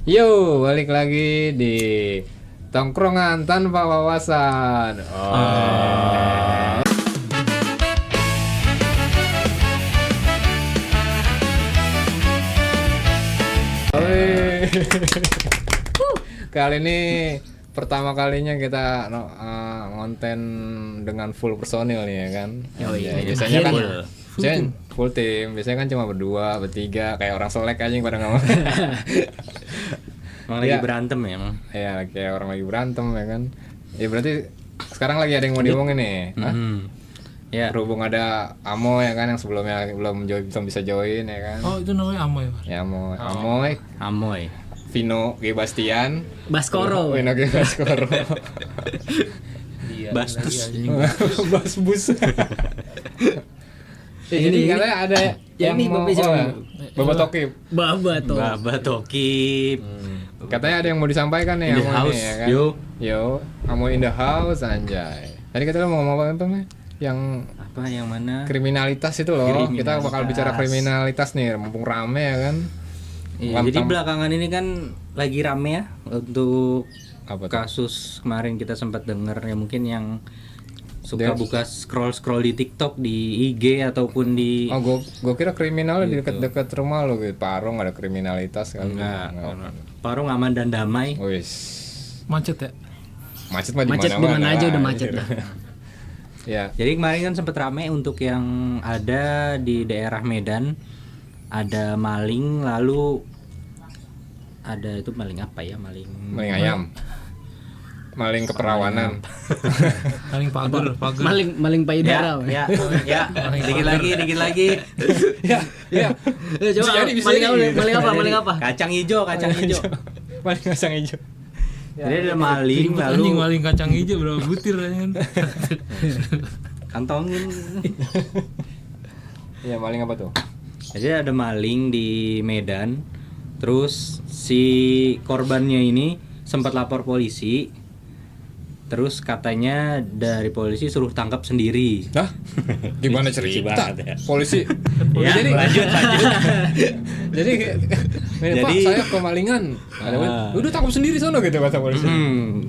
Yo, balik lagi di Tongkrongan Tanpa Wawasan. Kali ini pertama kalinya kita ngonten dengan full personil nih ya kan. Biasanya kan full tim. Biasanya kan cuma berdua, bertiga, kayak orang selek aja yang pada ngomong. Emang lagi berantem ya emang? Iya, kayak orang lagi berantem ya kan. Ya berarti sekarang lagi ada yang mau diomongin nih. Ya. Berhubung ada Amo ya kan yang sebelumnya belum bisa join ya kan. Oh, itu namanya Amoy. Ya Amoy. Vino G Bastian, Baskoro. Vino G Baskoro. Bastus. Basbus. Jadi katanya ada yang ini mau Baba Tokib. Baba Tokib. Katanya ada yang mau disampaikan nih In the Amo house. nih ya kan. Yo, Amo in the house anjay. Tadi kita mau ngomong apa nih? Yang apa yang mana? kriminalitas itu loh. Kita bakal bicara kriminalitas nih, mumpung rame ya kan. Iya, jadi belakangan ini kan lagi rame ya untuk Apa tuh? kasus kemarin kita sempat dengar ya, mungkin yang suka Dia- buka scroll di TikTok, di IG ataupun di Oh, gua kira kriminalnya di dekat-dekat rumah lo gitu. Parung ada kriminalitas kan. enggak. Parung aman dan damai. Wis. Macet ya? Macet mah di Macet di mana aja udah macet dah. Ya. Jadi kemarin kan sempat rame untuk yang ada di daerah Medan, ada maling, lalu ada itu maling apa ya, maling Maling ayam. Maling keperawanan. Paling pagar. Maling payudara. ya dikit lagi Ya. Coba Jadi bisa maling apa? kacang hijau Maling kacang hijau. jadi ada maling lalu Anjing maling kacang hijau berapa butir kan? kantongin. Ya, maling apa tuh? Jadi ada maling di Medan, terus si korbannya ini sempat lapor polisi, terus katanya dari polisi suruh tangkap sendiri. Hah? Gimana cerita? banget ya. Polisi. Ya, Jadi lanjut. jadi Pak, saya kemalingan. Udah tangkap sendiri sono gitu kata polisi.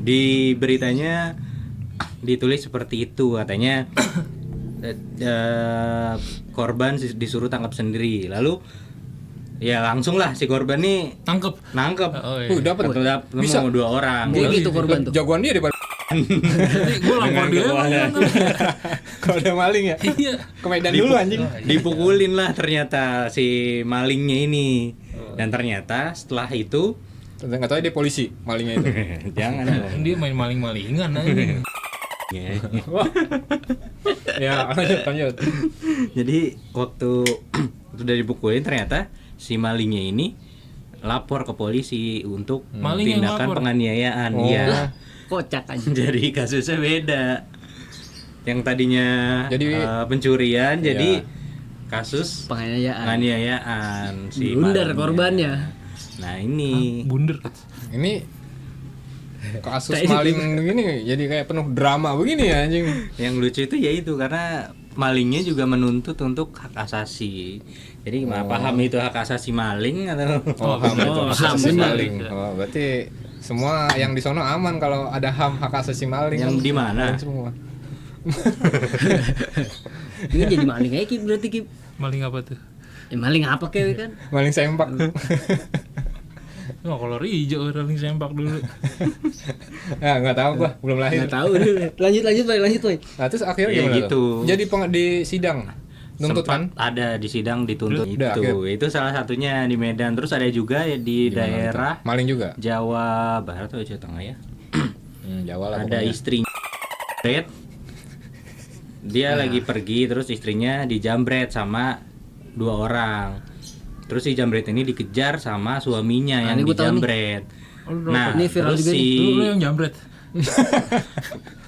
Di beritanya ditulis seperti itu, katanya korban disuruh tangkap sendiri. Lalu ya langsung lah si korban nih nangkep. Oh iya. Dapat Bisa 2 orang. Kayak gitu korban tuh. Jagoan dia daripada Jadi gue lapor dia emang. kalau ada maling ya. Iya. Ke Medan dulu anjing. Dipukulin lah ternyata si malingnya ini. Dan ternyata setelah itu Enggak tahu dia polisi malingnya itu. jangan dong. Dia main maling-malingan anjing. Ya, lanjut. Jadi waktu udah dipukulin ternyata si malingnya ini lapor ke polisi untuk Maling yang tindakan lapor? penganiayaan. Oh. Iya. Kocak aja. Jadi kasusnya beda. Yang tadinya Jadi- pencurian Iya. jadi kasus Penganiayaan. penganiayaan si Blunder malingnya. korbannya. Nah ini Bunder. Ini kasus Kayak maling begini jadi kayak penuh drama begini ya anjing. yang lucu itu ya itu karena malingnya juga menuntut untuk hak asasi. Jadi gimana paham itu hak asasi maling atau HAM itu hak asasi bener. maling. Oh, berarti semua yang di sono aman kalau ada HAM hak asasi maling. yang kan? di mana? Aman semua. Ini jadi maling aja Kip, berarti Kip. Maling apa tuh? Ya, maling apa kek kan? Maling sempak. Oh, kalau hijau maling sempak dulu. Ya enggak tahu gua, belum lahir. Enggak tahu. Lanjut, Boy. Nah, terus akhirnya Ya gimana gitu. tuh? Jadi di sidang nuntut kan? Sempat ada di sidang dituntut Udah, itu salah satunya di Medan. Terus ada juga ya di daerah Maling juga. Jawa Barat atau Jawa Tengah ya. Jawa lah Ada pokoknya. istri jambret. Dia lagi pergi terus istrinya dijambret sama 2 orang. Terus si jambret ini dikejar sama suaminya yang ini gua tahu nih. dijambret. Oh, Nah, ini viral terus juga nih. Lu yang jambret.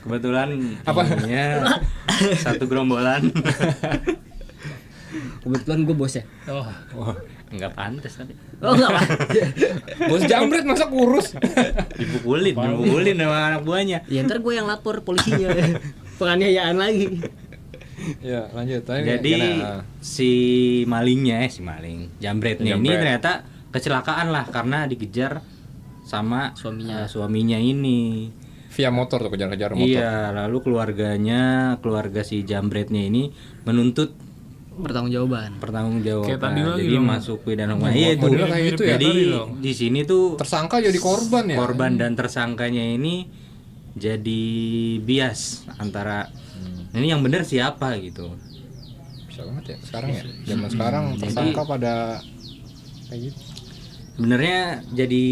kebetulan ininya satu gerombolan. Kebetulan gue bos ya. Oh. Enggak pantas tadi. Oh enggak. Bos jambret masa kurus. Dipukulin sama anak buahnya. Ya ntar gue yang lapor polisinya. Penganiayaan lagi. Ya, lanjut. Jadi si malingnya si maling jambretnya ini Jambret. ternyata kecelakaan lah karena dikejar sama Suaminya. suaminya ini. Via motor tuh, kejar-kejar motor. Iya, lalu keluarga si jambretnya ini menuntut Pertanggungjawaban. pertanggungjawaban. Kayak tadi lagi Jadi dong. masuk pidana hukuman. Iya itu. modelnya kayak gitu ya? Jadi Tadi dong. di sini tuh Tersangka jadi korban ya. korban dan tersangkanya ini jadi bias antara ini yang benar siapa gitu. Bisa banget ya sekarang ya. Zaman sekarang tersangka pada kayak gitu. Sebenarnya jadi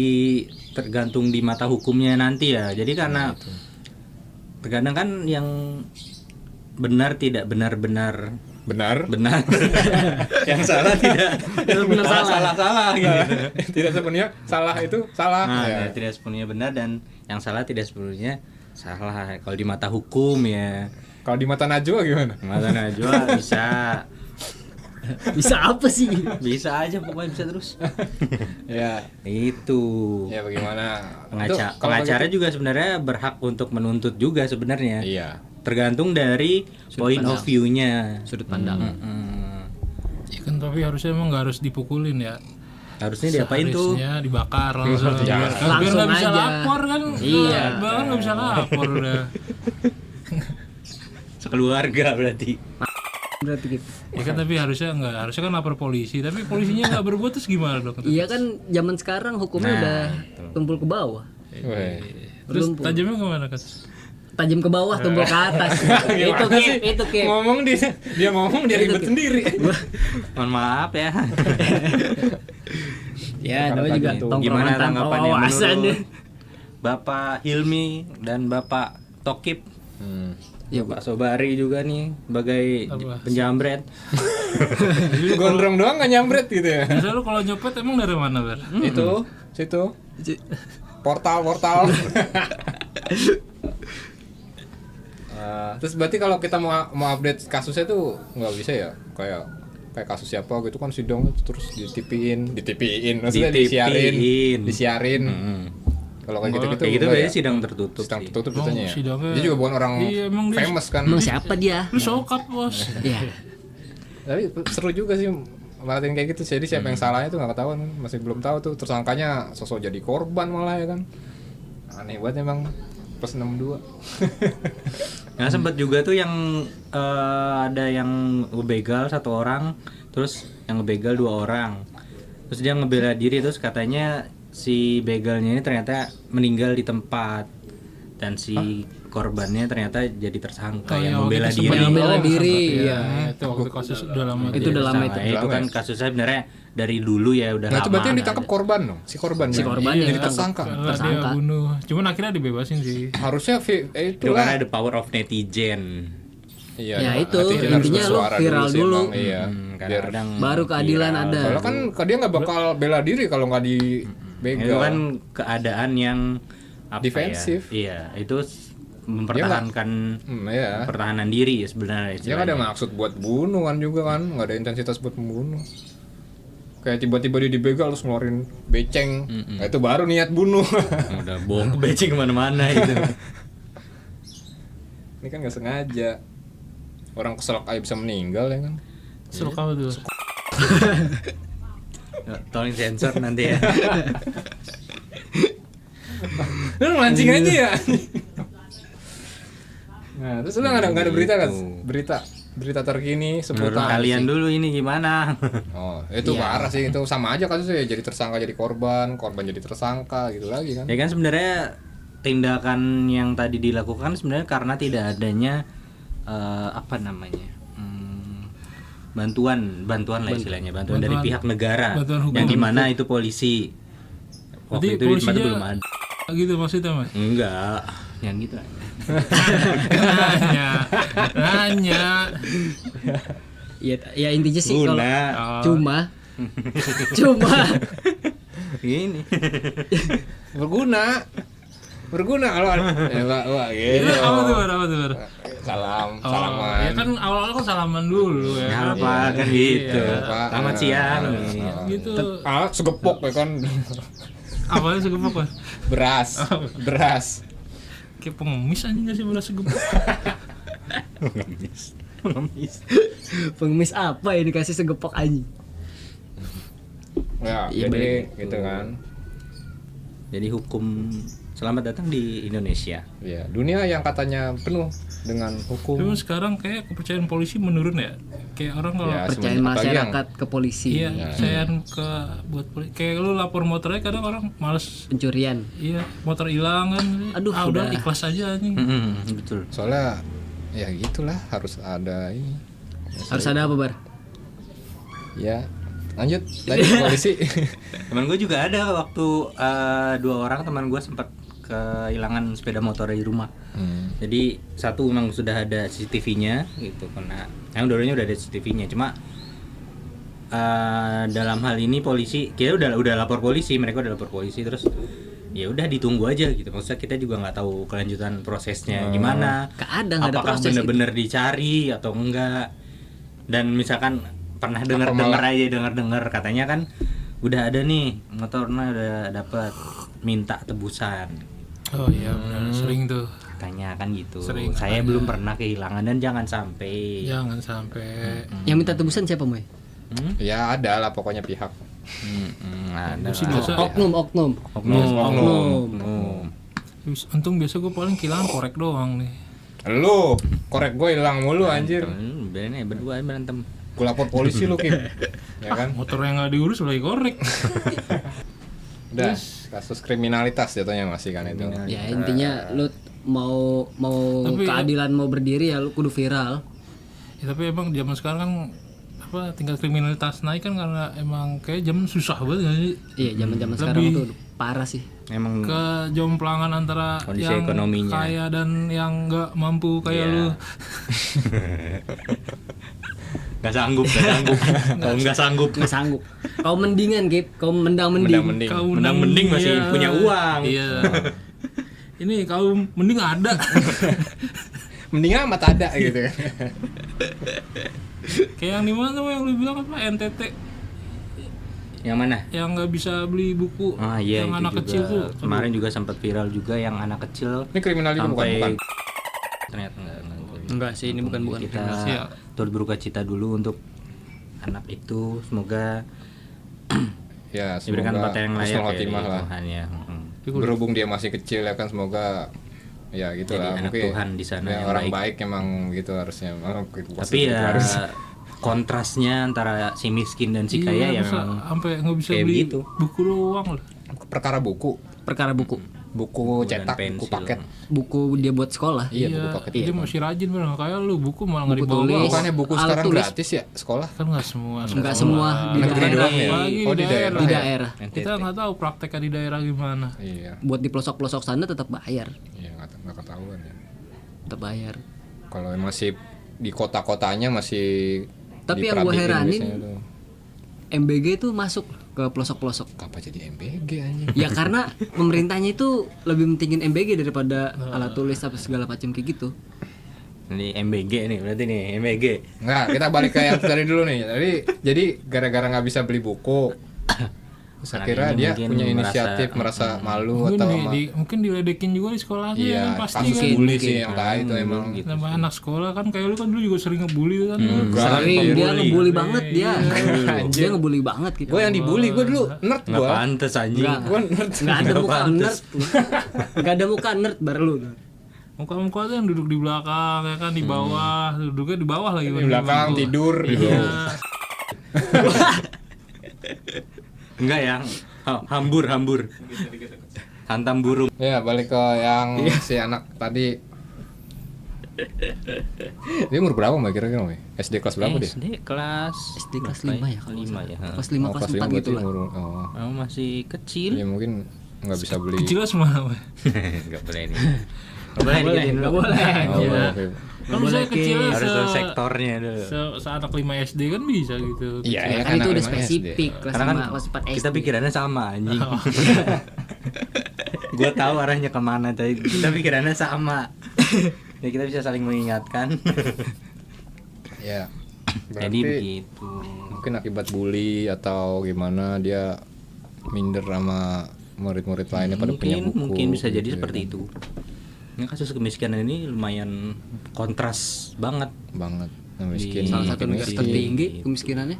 tergantung di mata hukumnya nanti ya. Jadi karena terkadang kan yang benar tidak benar-benar Benar. benar, yang salah tidak Benar salah gitu. Tidak sepenuhnya salah itu salah. Nah, Ya. tidak sepenuhnya benar dan yang salah tidak sepenuhnya salah. Kalau di mata hukum ya, Kalau di mata Najwa gimana? mata Najwa Bisa apa sih? bisa aja pokoknya bisa terus. Ya. Itu. Ya bagaimana? Itu kalau Pengacara juga sebenarnya berhak untuk menuntut juga sebenarnya. Iya. Tergantung dari point of view-nya. Sudut pandang. Ya kan tapi harusnya emang nggak harus dipukulin ya. Harusnya diapain tuh? Harusnya dibakar langsung. Jangan. Biar Langsung nggak bisa aja. lapor kan. Iya. Bahkan nggak bisa lapor udah. Sekeluarga berarti. Berarti gitu. Ya kan tapi harusnya kan lapor polisi. Tapi polisinya nggak berbuat terus gimana dong? Iya kan zaman sekarang hukumnya udah tumpul ke bawah. Weh. Terus tajamnya kemana kan? Tajam ke bawah, tumpul ke atas. Itu Gimana sih? Kip, itu Kip. Ngomong dia ngomong dia ribet sendiri. Mohon maaf ya. Ya, namanya juga Gitu. Gimana tongkrongan tanpa tanggapannya wawasan. menurut Bapak Hilmi dan Bapak Tokip? Ya, Pak Sobari juga nih sebagai Apa? penjambret. Gondrong doang gak nyambret gitu ya. Biasa lu kalau nyopet emang dari mana, Ber? Itu, situ. Portal. Terus berarti kalau kita mau update kasusnya tuh nggak bisa ya, kayak kasus siapa gitu kan sidang terus ditipiin maksudnya disiarin. Kalau kayak gitu Kayak gitu biasanya sidang tertutup sidang sih. tertutup Oh, biasanya ya. sidangnya- Dia juga bukan orang Iya, emang dia- famous kan. Emang siapa dia? Lu sokap, Bos. Ya. Tapi seru juga sih ngeliatin kayak gitu. Jadi siapa yang salahnya tuh nggak ketahuan, masih belum tahu tuh. Tersangkanya sosok jadi korban malah ya kan. Aneh banget emang plus 62. Nah sempet juga tuh yang ada yang ngebegal 1 orang, terus yang ngebegal 2 orang, terus dia ngebela diri, terus katanya si begalnya ini ternyata meninggal di tempat dan si korbannya ternyata jadi tersangka yang membela waktu itu diri. sempat Yang membela diri, Iya, iya. itu waktu kasus udah lama. Itu udah lama itu. Itu kan kasusnya sebenarnya dari dulu ya udah Nah itu lama. berarti yang ditangkap korban dong, si korbannya. Si korban jadi yang tersangka. Karena dia Tersangka. bunuh. Cuman akhirnya dibebasin sih. Harusnya itu Itu karena the power of netizen. Iya. Ya, itu, netizen harus intinya lo bersuara viral sih dulu. emang, iya. Biar Kadang-kadang Baru keadilan ada. kalau kan dia nggak bakal bela diri kalau nggak itu dibegal. kan keadaan yang apa Defensif. ya? Iya, itu mempertahankan Iya. pertahanan diri ya sebenarnya. Dia nggak ada maksud buat bunuh kan juga kan, nggak ada intensitas buat membunuh. Kayak tiba-tiba dia dibegal terus ngeluarin beceng, nah, itu baru niat bunuh. Udah bohong becing kemana-mana itu. Ini kan nggak sengaja. Orang keselak aja bisa meninggal ya kan. Seru kau tuh. Tolong sensor nanti ya. Lu mancing aja ya. Nah, terus lu nggak ada berita kan? Berita terkini Menurut seputar kalian dulu ini gimana? Oh, itu parah sih, itu sama aja kasusnya, jadi tersangka jadi korban jadi tersangka gitu lagi kan. Ya kan sebenarnya tindakan yang tadi dilakukan sebenarnya karena tidak adanya apa namanya? Bantuan lah istilahnya, bantuan dari Bantuan- pihak negara bantuan hukum. yang dimana itu polisi. Waktu Berarti itu di tempat polisinya- belum ada. Gitu maksudnya, Mas. Enggak, yang gitu. Nanya. Ya intinya sih kalau Guna. cuma Gini. Berguna kalau wah gitu. Apa tuh, Bar? Apa tuh, Bar? Salaman. Ya kan awal-awal kan salaman dulu ya. Ya kan? apa kan gitu. Pak. Selamat siang. Gitu. Segepok ya kan. Awalnya segepok, Bar. Beras. Kayak pengemis aja nggak sih beras segepok? pengemis apa ya dikasih segepok aja. Ya, Iya, jadi bener. gitu kan. Jadi hukum selamat datang di Indonesia. Ya, dunia yang katanya penuh dengan hukum. Cuma sekarang kayak kepercayaan polisi menurun ya. Kayak orang kalau Ya, Percayaan apalagi yang- masyarakat ke polisi. iya kepercayaan ke buat polisi. Kayak lu lapor motornya kadang orang males. Pencurian. Iya, motor hilang kan. Aduh, udah udah. ikhlas aja anjing. Betul. Soalnya ya gitulah, harus ada ini. Harus ada apa, Bar? Ya, lanjut tadi polisi. Teman gue juga ada waktu 2 orang teman gue sempat kehilangan sepeda motor di rumah. Jadi satu memang sudah ada CCTV-nya gitu, karena yang dulunya udah ada CCTV-nya. Cuma dalam hal ini polisi, kita udah lapor polisi, mereka udah lapor polisi, terus ya udah ditunggu aja gitu. Maksudnya kita juga nggak tahu kelanjutan prosesnya gimana. Nggak ada Apakah proses bener-bener dicari atau enggak? Dan misalkan pernah dengar katanya kan udah ada nih motornya udah dapat minta tebusan. Oh iya benar, sering tuh. Katanya kan gitu. Sering Saya katanya. belum pernah kehilangan dan jangan sampai. Jangan sampai Yang minta tebusan siapa, Moy? Ya ada lah pokoknya pihak. Ada sih lah. biasa. Oknum. Untung biasa gue paling kehilangan korek doang nih. Lu korek gue hilang mulu anjir. Bener berdua berantem. Gue lapor polisi lu, Kim. Ya kan? Motor yang nggak diurus lagi korek. Udah, kasus kriminalitas jatuhnya masih kan itu. Ya intinya lu mau Tapi- keadilan mau berdiri ya lu kudu viral. Ya, tapi emang zaman sekarang kan apa tingkat kriminalitas naik kan karena emang kayak zaman susah banget nggak sih? Iya, zaman-zaman sekarang Lebih- tuh parah sih. Emang Kejomplangan antara Kondisi yang ekonominya. kaya dan yang nggak mampu kayak Iya. lu. nggak sanggup. Kalau nggak sanggup. Nggak sanggup. Kau mendingan, Gip. Kau mendang-mending. Mending. Menang mending masih iya. punya uang. Iya. Ini kaum mending ada. Mending amat ada gitu kan. Kayak yang di mana yang lu bilang apa NTT Yang mana? yang nggak bisa beli buku Ah iya yang itu anak juga. kecil tuh. Kemarin juga sempat viral juga yang anak kecil Ini kriminal juga sampai bukan? ternyata enggak. Enggak sih, ini bukan Kita Iya. turut berduka cita dulu untuk anak itu, semoga Ya, diberikan semoga tempat yang layak husnul ya khotimah dari lah. Tuhan ya. Berhubung dia masih kecil ya kan, semoga ya gitu Jadi lah. anak Mungkin Tuhan di sana ya, yang orang baik. baik emang gitu harusnya. Tapi ya kontrasnya antara si miskin dan si kaya ya masa memang sampai nggak bisa kayak beli begitu. buku doang loh. perkara buku, Perkara buku. buku dan cetak, buku pensil. paket. Buku dia buat sekolah. Iya, buku paket. Dia masih rajin bener kayak lu buku malah nggak Buku dibawa. tulis. Bukannya buku Alat sekarang tulis. gratis ya sekolah? Kan nggak semua. Enggak semua di Negeri daerah. doang ya? Apalagi Oh, di daerah. Di daerah. Kita nggak tahu prakteknya di daerah gimana. Iya, Buat di pelosok-pelosok sana tetap bayar. iya nggak ketahuan ya. Tetap bayar. Kalau masih di kota-kotanya masih. Tapi yang gua diperhatiin heranin, biasanya tuh. MBG itu masuk ke pelosok-pelosok. Apa jadi MBG anjing? Ya karena pemerintahnya itu lebih mentingin MBG daripada alat tulis apa segala macam kayak gitu. Ini MBG nih berarti nih MBG. Enggak, kita balik ke yang dari dulu nih. Jadi gara-gara nggak bisa beli buku, terus Anak akhirnya ini dia mungkin punya inisiatif merasa malu atau Mungkin diledekin juga di sekolahnya iya, kan pasti kasus kan. bully sih yang kayak itu emang. gitu. Nama anak sekolah kan kayak lu kan dulu juga sering ngebully kan. Sering dia ngebully banget dia. Anjir. Dia ngebully banget gitu. Gue yang dibully, gue dulu nerd Nggak gue. pantes anjing. Enggak. Gue nerd. Enggak ada muka pantes. nerd. Enggak ada muka nerd baru lu. Muka-muka tuh yang duduk di belakang ya kan di bawah, duduknya di bawah lagi. Di belakang tidur gitu. Iya. Enggak yang hambur. Hantam burung. Ya balik ke yang si anak tadi. Dia umur berapa mbak kira-kira mbak? SD kelas berapa dia? SD kelas SD kelas 5 ya kalau 5 nggak ya. salah. Kelas 5 Oh, kelas 4 berarti gitu lah. umur- Oh, masih kecil. Ya mungkin nggak bisa beli. Kecil semua. Enggak boleh nih. Enggak boleh Boleh, digituin enggak dulu. boleh. Oh, Iya. oke. Kan bisa kecil Harus tahu sektornya dulu. seanak 5 SD kan bisa gitu. Iya, Ya, ya kan itu udah anak spesifik SD. kelas Karena kan 5 kelas 4 SD. kita pikirannya sama anjing. Gua tahu arahnya kemana tadi. Kita pikirannya sama. Ya kita bisa saling mengingatkan. Ya. Jadi Berarti begitu. mungkin akibat bully atau gimana dia minder sama murid-murid lainnya pada punya buku. Mungkin bisa jadi gitu seperti ya. itu. Ini kasus kemiskinan ini lumayan kontras banget. Banget. Nah, miskin. Salah satu negara miskin. tertinggi kemiskinannya.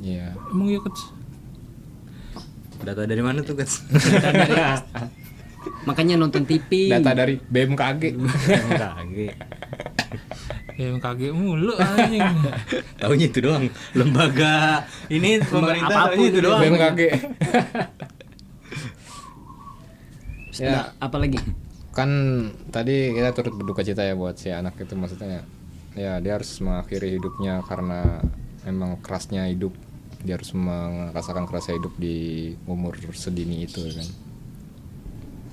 Iya. Emang ya kecil. Data dari mana tuh, Guys? Makanya nonton TV. Data dari BMKG. Kaget. BMKG mulu anjing. Taunya itu doang. Lembaga ini pemerintah apapun taunya itu doang. BMKG. Nah, Ya, apalagi? kan tadi kita turut berduka cita ya buat si anak itu, maksudnya ya dia harus mengakhiri hidupnya karena emang kerasnya hidup, dia harus merasakan kerasnya hidup di umur sedini itu kan.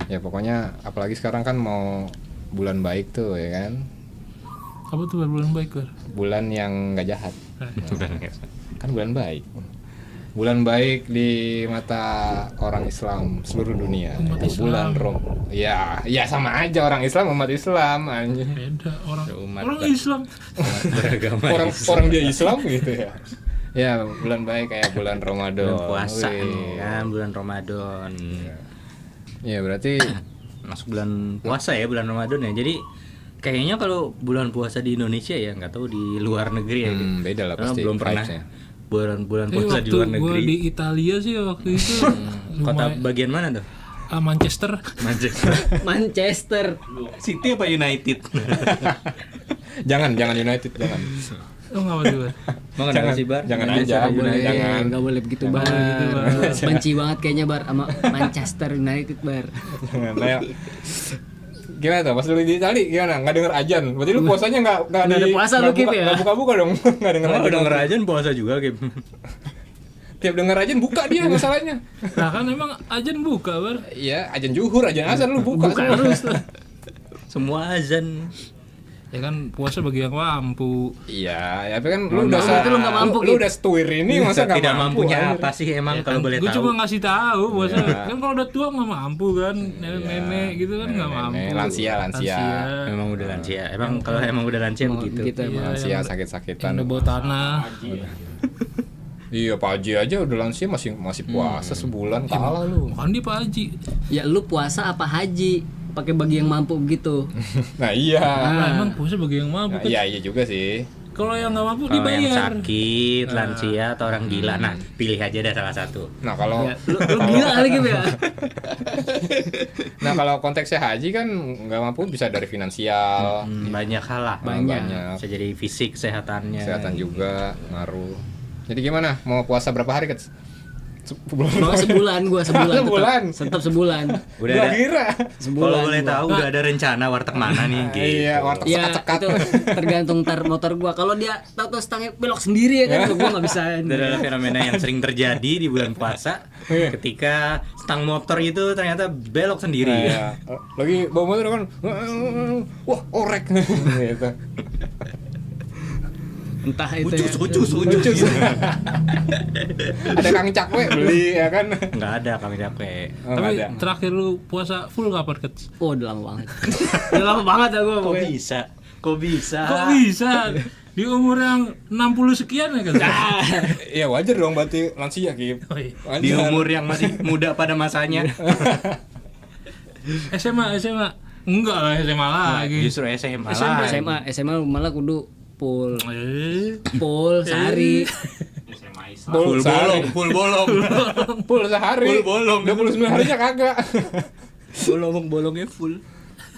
Ya pokoknya apalagi sekarang kan mau bulan baik tuh ya kan, Apa tuh bulan baik, Bar? bulan yang nggak jahat. Kan bulan baik, bulan baik di mata orang Islam seluruh dunia. Umat Itu bulan Islam. ya sama aja, orang Islam, umat Islam anjing. Beda orang Umat orang Islam. Beragama orang dia Islam gitu ya. Ya bulan baik kayak bulan Ramadan, bulan puasa Wih. nih kan, bulan Ramadan. Ya berarti Masuk bulan puasa ya, bulan Ramadan ya. Jadi kayaknya kalau bulan puasa di Indonesia ya, nggak tahu di luar negeri ya. beda lah Karena pasti belum pernah vibes-nya. bulan Ini puasa di luar waktu gue negeri. di Italia sih waktu itu Kota lumayan. bagian mana tuh? Manchester. Manchester. Manchester. City apa United? jangan United, jangan. Oh nggak apa tuh, Bar? Mau Jangan, sih, Bar? jangan Manchester aja. United. Jangan. Nggak boleh begitu, Bar. Benci banget kayaknya, Bar, sama Manchester United, Bar. Jangan. Nah, gimana tuh pas lu di Itali gimana? Nggak denger ajan? Berarti lu puasanya nggak Nggak ada puasa lu, Kip, ya? Nggak buka dong, nggak denger Oh, ajan. denger aja puasa juga, Kim. Tiap denger ajan buka dia masalahnya. Nah kan emang ajan buka, Bar. Iya, ajan zuhur, ajan azan lu buka semua. Terus tuh. Semua azan. Ya kan puasa bagi yang mampu. Iya, ya tapi kan lu udah Berarti lu nggak mampu, lu Kip. udah setuir ini masa nggak Tidak mampu? mampunya anjir? apa sih emang Ya kalau kan, boleh gue tahu? cuma ngasih tahu puasa. Iya. Kan kalau udah tua nggak mampu kan, nenek-nenek gitu kan nggak mampu. Lansia. Memang udah lansia. Emang kalau emang udah lansia begitu. Gitu emang. Lansia yang sakit-sakitan. udah bawa tanah. Iya, Pak Haji aja udah lansia masih puasa sebulan, kalah lu. Bukan dia Pak Haji. Ya lu puasa apa haji? Pakai bagi yang mampu begitu. Nah, iya. Nah, emang puasa bagi yang mampu Nah, kan. iya juga sih. Kalau yang nggak mampu Kalau yang dibayar. sakit, lansia atau orang gila, nah pilih aja dah salah satu. Nah, kalau Ya, lu gila kali gitu ya. nah kalau konteksnya haji kan nggak mampu bisa dari finansial, Banyak hal lah. banyak. Bisa jadi fisik, kesehatannya. Kesehatan juga ngaruh. Jadi gimana? Mau puasa berapa hari, Kets? Mau sebulan gua sebulan. Sebulan. Tetap sebulan. Udah Gua ada. kira. Kalau boleh tahu udah ada rencana warteg mana nih? Gitu. Iya, warteg Ya sekat-sekat. itu tergantung ntar motor gua. Kalau dia tahu stangnya belok sendiri ya kan, gua nggak bisa. Itu adalah fenomena yang sering terjadi di bulan puasa ketika stang motor itu ternyata belok sendiri. Iya. Lagi bawa motor kan, wah orek gitu. Entah itu. Ucus. Ada Kang Cakwe beli ya kan? Nggak ada kami capek. Oh, nggak Tapi ada. terakhir lu puasa full kapan, Kets? Oh, udah lama banget. Udah lama banget ya gua. Kok pokoknya. bisa? Kok bisa? Kok bisa? Di umur yang 60 sekian ya kan? Iya wajar dong berarti lansia Kip. Oh, iya. Di Wajar. umur yang masih muda pada masanya. SMA. Enggak lah SMA lagi. Justru SMA SMP. lah. SMA malah kudu full Eh. sehari. Full sehari. Full bolong. Full sehari. Full bolong. 29 harinya kagak. Bolongnya full.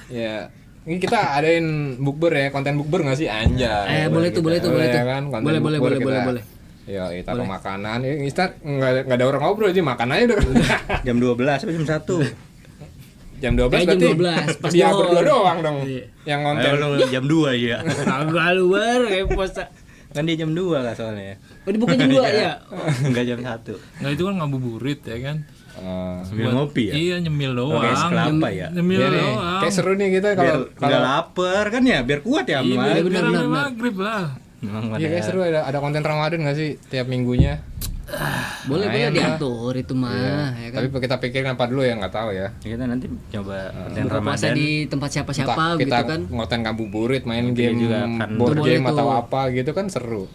Ya. Ini kita adain bukber ya, konten bukber nggak sih anjay? Boleh tuh. Ya kan, konten Boleh, bukber boleh, kita. boleh. Ya, taruh makanan. Ya, Insta nggak ada orang ngobrol aja, makan aja udah. Jam 12 sampai jam 1. Jam 12 Kayak jam berarti 12, pas dia doang. berdua doang dong. Iya. Yang konten. Jam 2 ya. Kagak lu bar kayak puasa. Kan dia jam 2 lah soalnya. Oh, dibuka jam 2 ya? Enggak jam 1. Nah itu kan ngabuburit ya kan? Sambil ngopi ya. Iya nyemil doang. Pakai es kelapa ya. Nyemil Biar nih, doang. kayak seru nih kita Biar kalau nggak lapar kan ya, biar kuat ya Iya, Mas. biar benar. maghrib lah. Memang iya kayak ada. seru ada konten Ramadan nggak sih tiap minggunya? Boleh Lumayan lah. diatur itu mah ya kan. Tapi kita pikirin apa dulu ya nggak tahu ya. Kita nanti coba konten Buka puasa Ramadan. di tempat siapa-siapa Entah gitu kita kan. ngoten ngabuburit, main Itu game juga akan- board Itu boleh game atau tuh. apa gitu kan seru.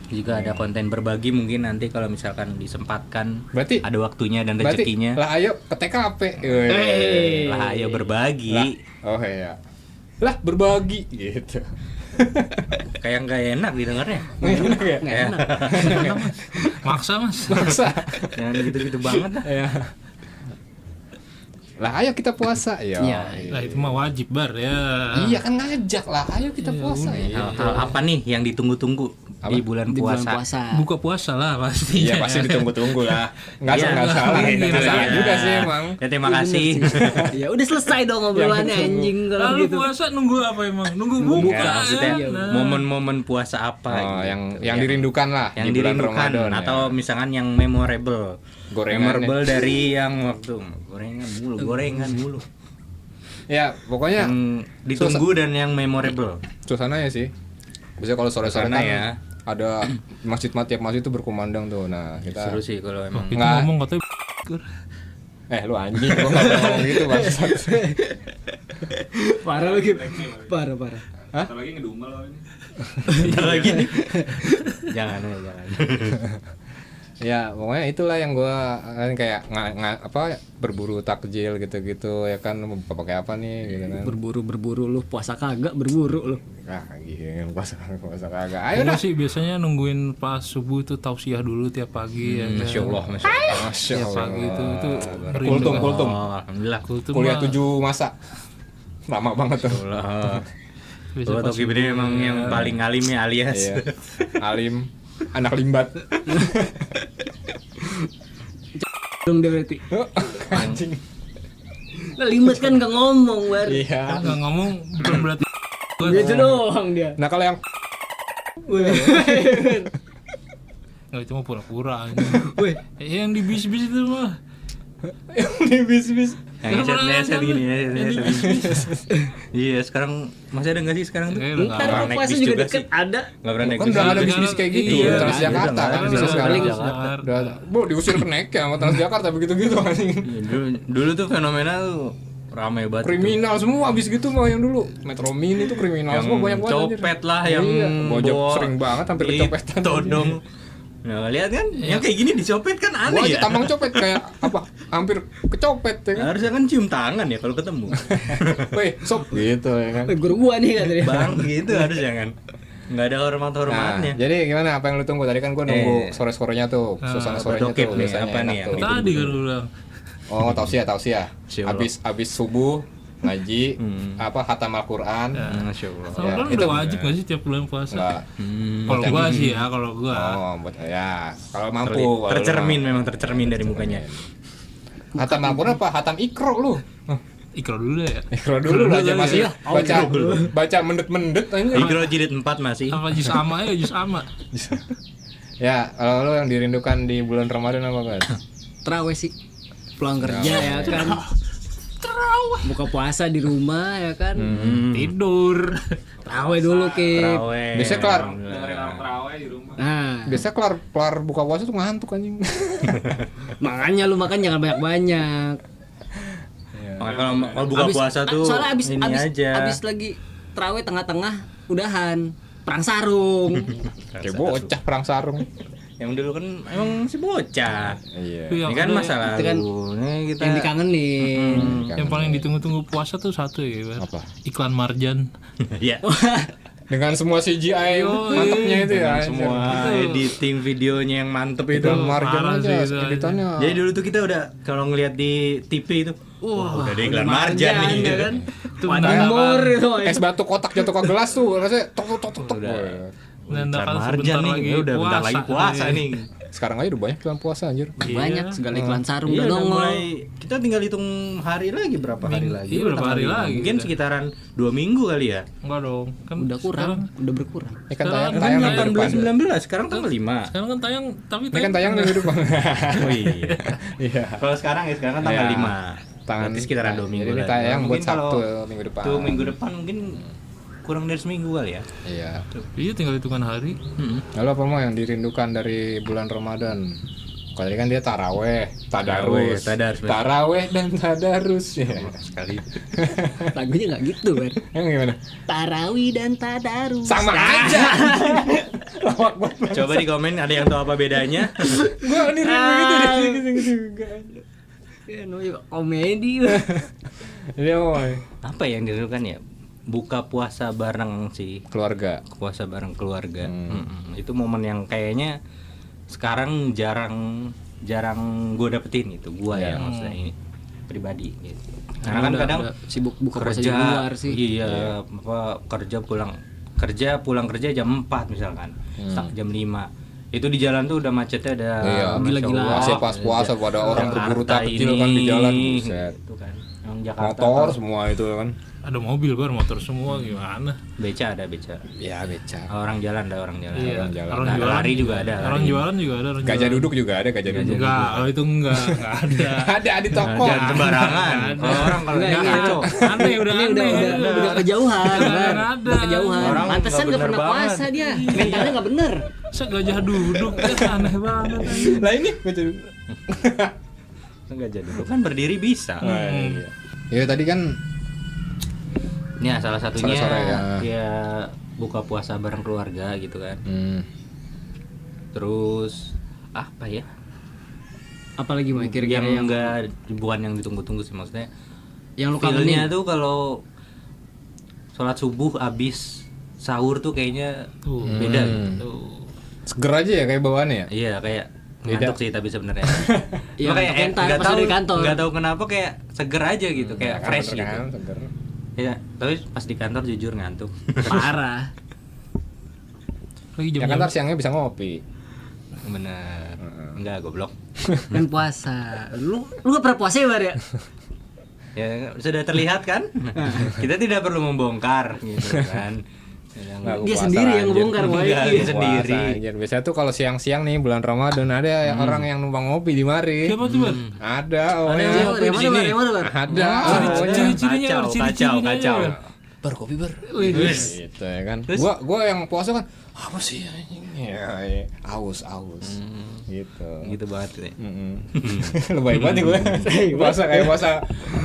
Juga ada konten berbagi mungkin nanti kalau misalkan disempatkan. Berarti- ada waktunya dan Berarti rezekinya. lah ayo ke TKP. Lah ayo berbagi. Lah, oh iya. Lah berbagi gitu. Kayak nggak enak didengarnya. Enak ya? Nggak enak. Maksa mas. Maksa. Jangan gitu-gitu banget dah. Ya. Lah ayo kita puasa. Yo. Iya. Nah itu mah wajib bar ya. Iya kan ngajak lah, ayo kita puasa. Hal apa nih yang ditunggu-tunggu di bulan Di bulan puasa? puasa. Buka puasa lah pasti. Iya pasti ditunggu-tunggu lah. Nggak Iya. salah, nggak salah Iya. juga sih emang. Ya terima kasih. Ya udah selesai dong obrolannya anjing kalau Lalu gitu. puasa nunggu apa emang? Nunggu buka. Bukan, maksudnya ya. Nah. momen-momen puasa apa Oh, gitu. yang dirindukan lah Yang di bulan dirindukan Ramadan atau ya. misalkan yang memorable. Gorengan Memorable dari yang waktu gorengan mulu. Ya pokoknya Yang ditunggu dan yang memorable. suasana ya sih. Biasanya kalau sore-sore Suasana kan ya. ada masjid tiap masjid itu berkumandang tuh. Nah kita Seru sih kalau emang. Itu Nggak. ngomong katanya lu anjing gua nggak mau ngomong gitu bangsat. Parah lagi. Parah. Bentar lagi nih. Jangan. Ya pokoknya itulah yang gua kan kayak apa berburu takjil gitu-gitu ya kan mau pakai apa nih gitu kan. Berburu lu puasa kagak berburu lu. Ah gini puasa kagak. Ayo Gua dah. sih biasanya nungguin pas subuh itu tausiah dulu tiap pagi ya. kan. Masya Allah. Masya Tiap pagi itu Kultum. Oh, alhamdulillah. Kultum Kuliah mah 7 masa. Lama banget tuh. Allah. biasa Kalau pas Toki Bede memang yang paling alim ya alias. Iya. Alim anak limbat. Dong dia berarti. Anjing. Lah limet kan enggak ngomong, Bar. Iya. nggak ngomong bukan berarti Gitu doang dia. Nah kalau yang nggak itu mah pura-pura aja. Weh, Yang di bis-bis itu mah di bis-bis. Yang neset gini. Iya, sekarang masih ada enggak sih sekarang tuh? Kayaknya udah nggak ntar ada. kalau naik puasa bis juga juga deket sih. ada. Enggak pernah naik Kan bis. udah ada Sekarang bis-bis kayak gitu, iya, Transjakarta iya, kan udah bisa nggak sekarang. ada. Jakarta. Udah, bu diusir ke Neka sama Transjakarta begitu-gitu anjing. Iya, dulu tuh fenomena tuh ramai banget. Kriminal semua abis gitu mah yang dulu. Metro Mini tuh kriminal Yang semua banyak banget. anjir. copet lah, yang Iya, gojek bawa sering banget hampir kecopetan. todong. Nah, lihat kan, yang kayak gini dicopet kan Gua aneh aja ya. tampang copet kayak apa? Hampir kecopet ya kan. Harusnya kan cium tangan ya kalau ketemu. Weh, sob gitu ya kan. Guru gua nih katanya. Bang gitu harusnya kan. Enggak ada Nah, hormat-hormatnya. jadi gimana apa yang lu tunggu? Tadi kan gua nunggu sore-sorenya tuh, suasana sorenya Tokip tuh nih, biasanya apa enak nih tuh. yang Tadi kan lu bilang Oh, tausiah. Masya Allah. Habis subuh ngaji, apa khatam Al-Qur'an. Masya Allah. kalau kan itu udah wajib nggak sih tiap bulan puasa? Enggak. Kalau gua sih ya, kalau gua. Oh, buat ya. Kalau mampu kalau Tercermin lu memang tercermin dari mukanya. mah. Khatam Al-Qur'an apa? Khatam Iqra lu. Ikro dulu ya. Iqra dulu lah aja masih baca mendet-mendet aja. Igro jilid 4 masih. Apa jus ama ya, jus ama. Ya, kalau lu yang dirindukan di bulan Ramadan apa kan? Terawih sih. Pulang kerja ya kan. Buka puasa di rumah ya kan. Tidur. Terawih dulu Ki. Terawih. Biasanya kelar. Nah, Biasanya kelar buka puasa tuh ngantuk anjing. makanya lu makan jangan banyak-banyak. Kalau buka puasa tuh soalnya ini aja. abis lagi terawih tengah-tengah udahan perang sarung. Kayak bocah perang sarung. Yang dulu kan emang masih bocah. Iya. Ini kan masa lalu. itu kan Nih kita Yang dikangenin. Yang paling ditunggu-tunggu puasa tuh satu ya, Bar. Apa? Iklan Marjan. ya. Dengan semua CGI mantapnya itu ya. Semua editing videonya yang mantep itu. Dan margin Parah aja sih itu editannya. Jadi dulu tuh kita udah kalau ngelihat di TV itu, wah udah ada iklan marjan nih. ya kan. Itu Timur itu. Es batu kotak jatuh ke gelas tuh rasanya tok tok tok tok. menandakan Marjan sebentar nih, lagi ya udah bentar lagi puasa nih. Sekarang aja udah banyak iklan puasa anjir. Banyak segala iklan sarung Iya, udah udah nongol. mulai kita tinggal hitung hari lagi berapa hari lagi. Iya, berapa hari Tanggal lagi Mungkin kita. sekitaran 2 minggu kali ya. Enggak dong. Kan Udah kurang, udah berkurang. Ini kan Sekarang tayang minggu depan. 18 19 sekarang tanggal 5. Sekarang kan tayang tapi Ini kan tayang minggu depan. Oh iya. Iya. Kalau sekarang kan tanggal Iya. 5. Tangan Berarti sekitaran 2 minggu. Jadi ini lagi. tayang buat Mungkin kalau Sabtu minggu depan. Tuh minggu depan mungkin kurang dari seminggu kali ya. Iya. Iya, tinggal hitungan hari. Lalu apa mau yang dirindukan dari bulan Ramadan? Kalau tadi kan dia taraweh, tadarus, Tadarus, bener. taraweh dan tadarus ya. Sekali. Lagunya nggak gitu kan. Yang gimana? Tarawih dan tadarus. Sama aja. Lawak banget. Coba di komen ada yang tahu apa bedanya. Gua niru gitu juga. Ya, namanya komedi. Jadi apa? Apa yang dirindukan ya? buka puasa bareng sih, Keluarga. puasa bareng keluarga. Itu momen yang kayaknya sekarang jarang gue dapetin itu, yang maksudnya ini pribadi gitu. Karena kan kadang udah sibuk buka puasa di kerja, luar sih. iya, apa pulang kerja jam 4 misalkan, jam 5. Itu di jalan tuh udah macetnya ada gila-gila. Masih pas puasa pada orang berburu takjil kan di jalan, buset. Itu kan. Yang Jakarta Motor semua itu kan. Ada mobil bar, motor semua gimana? beca ada beca. Ya beca. Orang jalan ada orang jalan. Iya. jalan. Orang Nah, jualan lari juga ada. Orang lari. jualan juga ada. Orang Gajah jualan. duduk juga ada, gajah duduk. Enggak, kalau itu enggak ada. Ada di toko. Jangan sembarangan. Kalau orang kalau Enggak, ini ini ngaco. Aneh, udah Ini aneh. udah kejauhan, Bar. ada. Udah kejauhan. Orang Pantesan nggak enggak bener pernah banget. puasa dia. Mentalnya enggak bener. Masa gajah duduk, aneh banget. Lah ini gajah duduk. Enggak jadi. Kan berdiri bisa. Ya tadi kan Ya salah satunya Sore-sore ya buka puasa bareng keluarga gitu kan. Terus apa ya? Apalagi mau kira-kira Yang yang enggak bukan yang ditunggu-tunggu sih, maksudnya yang lu feel-nya kangenin. tuh kalau sholat subuh abis sahur tuh kayaknya beda gitu. seger aja ya kayak bawaannya ya. Iya kayak Beda. ngantuk sih tapi sebenarnya. Iya, Cuma kayak ngantuk nggak pas tahu dari kantor. nggak tahu kenapa kayak seger aja gitu, kayak Kan, fresh bener gitu. kan, seger. Iya, tapi pas di kantor jujur ngantuk. Parah. Lagi Ya kan ntar siangnya bisa ngopi. Bener. Enggak goblok. Kan puasa. Lu gak pernah puasa ya, Bar ya? Ya sudah terlihat kan? Kita tidak perlu membongkar gitu kan. Nggak, Dia puasa, sendiri yang anjir. ngebongkar, Boy. Enggak, Iya. dia sendiri. Puasa, anjir. Biasanya tuh kalau siang-siang nih bulan Ramadan ada orang yang numpang ngopi di mari. Siapa tuh, Bar? Ada, oh Ada ya. yang ngopi Yang di mana, sini. Bar? Yang mana, Bar? Ada. Ciri-cirinya, Bar, Kacau, ciri-cirinya kacau. aja, Bar. Bar kopi bar. Wis. Gitu ya kan. Terus? Gua yang puasa kan apa sih anjing? Ya, aus. Gitu. Gitu banget ya. Lebay banget nih gue. Puasa kayak puasa